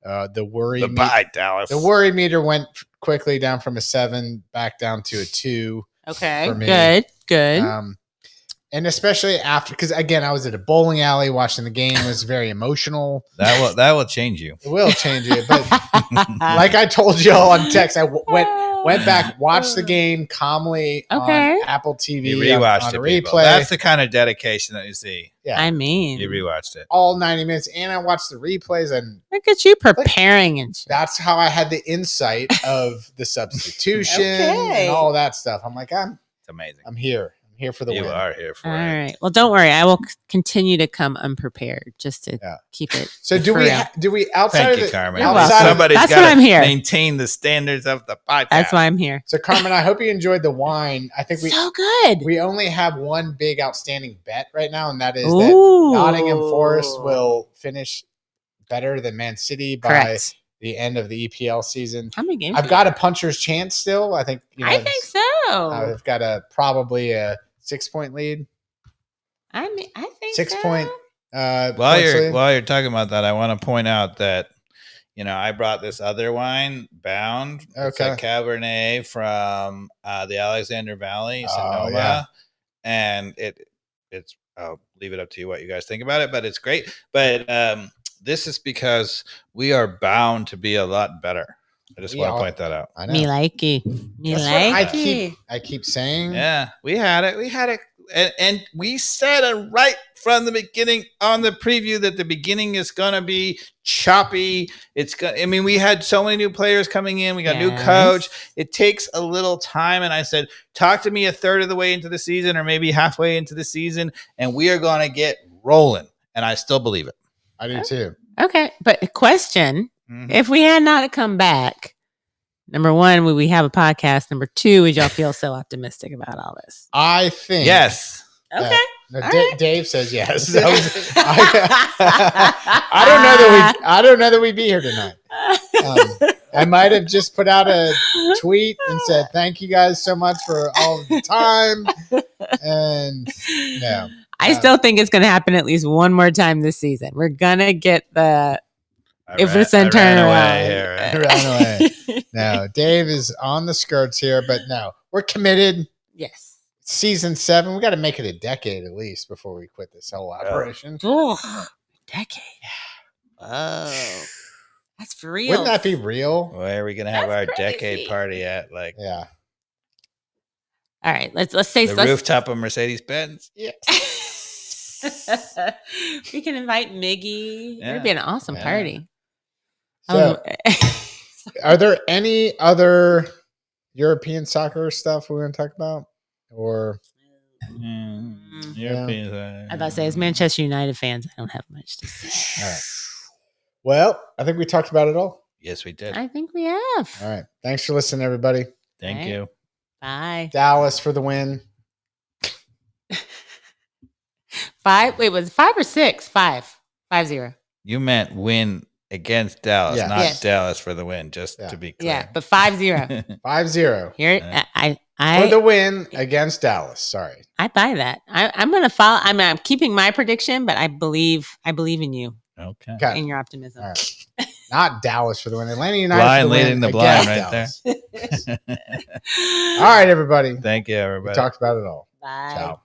The worry Bye, Dallas. the worry meter went quickly down from a 7 back down to a 2. Okay. for me. Good. And especially after, because again, I was at a bowling alley watching the game. It was very emotional. That will change you. It will change it, but like I told you all on text, I went back, watched the game calmly Okay. on Apple TV. You rewatched on it. a People. replay. That's the kind of dedication that you see. Yeah. I mean, You rewatched it. all 90 minutes, and I watched the replays, and look at you preparing and shit. that's how I had the insight of the substitution Okay. and all that stuff. I'm like, I'm It's amazing. here. I'm here for the You win. are here for All it. right. Well, don't worry. I will continue to come unprepared just to Yeah. keep it. So do for we? real. Do we outside Thank of you, the Carmen. You're outside welcome. of- Somebody's That's got why I'm here. maintain the standards of the podcast. That's why I'm here. So Carmen, I hope you enjoyed the wine. I think So good. we only have one big outstanding bet right now, and that is that Ooh. Nottingham Forest will finish better than Man City by Correct. the end of the EPL season. How many games? I've got a puncher's chance still. I think. I think so. I've got probably a 6-point lead. I think 6 so. point. While points you're lead. while you're talking about that, I want to point out that I brought this other wine, Bound. It's a Okay. Cabernet from the Alexander Valley, Sonoma, yeah. and it's. I'll leave it up to you what you guys think about it, but it's great. But this is because we are bound to be a lot better. I just We want to are. point that out. I know. Me like it. Me That's what like I keep saying. Yeah, we had it. And we said it right from the beginning on the preview that the beginning is going to be choppy. We had so many new players coming in. We got a new Yes. coach. It takes a little time. And I said, talk to me a third of the way into the season or maybe halfway into the season, and we are going to get rolling. And I still believe it. I do too. Okay, but a question: Mhm. if we had not come back, number one, would we have a podcast? Number two, would y'all feel so optimistic about all this? I think. Yes. Okay. No, All right. Dave says yes. I don't know that we'd be here tonight. I might have just put out a tweet and said thank you guys so much for all of the time. And no, I still think it's going to happen at least one more time this season. We're gonna get the if it's in I ran away turnaround. here. I ran away. No, Dave is on the skirts here, but no, we're committed. Yes. Season 7, we got to make it a decade at least before we quit this whole operation. Oh, decade. Oh, that's for real. Wouldn't that be real? Where are we going to have That's our crazy. decade party at? Like Yeah. All right, let's say the rooftop of Mercedes-Benz? we can invite Miggy. Yeah. It'd be an awesome Yeah. party. So, are there any other European soccer stuff we're going to talk about? Or Europeans. I was about to say, as Manchester United fans, I don't have much to say. all right. Well, I think we talked about it all. Yes, we did. I think we have. All right. Thanks for listening, everybody. Thank Right. you. Bye. Dallas for the win. 5. Wait, was it 5 or 6? 5. 5-0. You meant win against Dallas, Yeah. not Yes. Dallas for the win, just Yeah. to be clear. Yeah, but 5-0. 5-0 Here, Yeah. for the win against Dallas. Sorry. I buy that. I'm gonna follow. I'm keeping my prediction, but I believe in you, Okay. Okay. in your optimism. All right. Not Dallas for the win. Atlanta United Blind for the leading win the blind against right there. Dallas. All right, everybody. Thank you, We everybody. talked about it all. Bye. Ciao.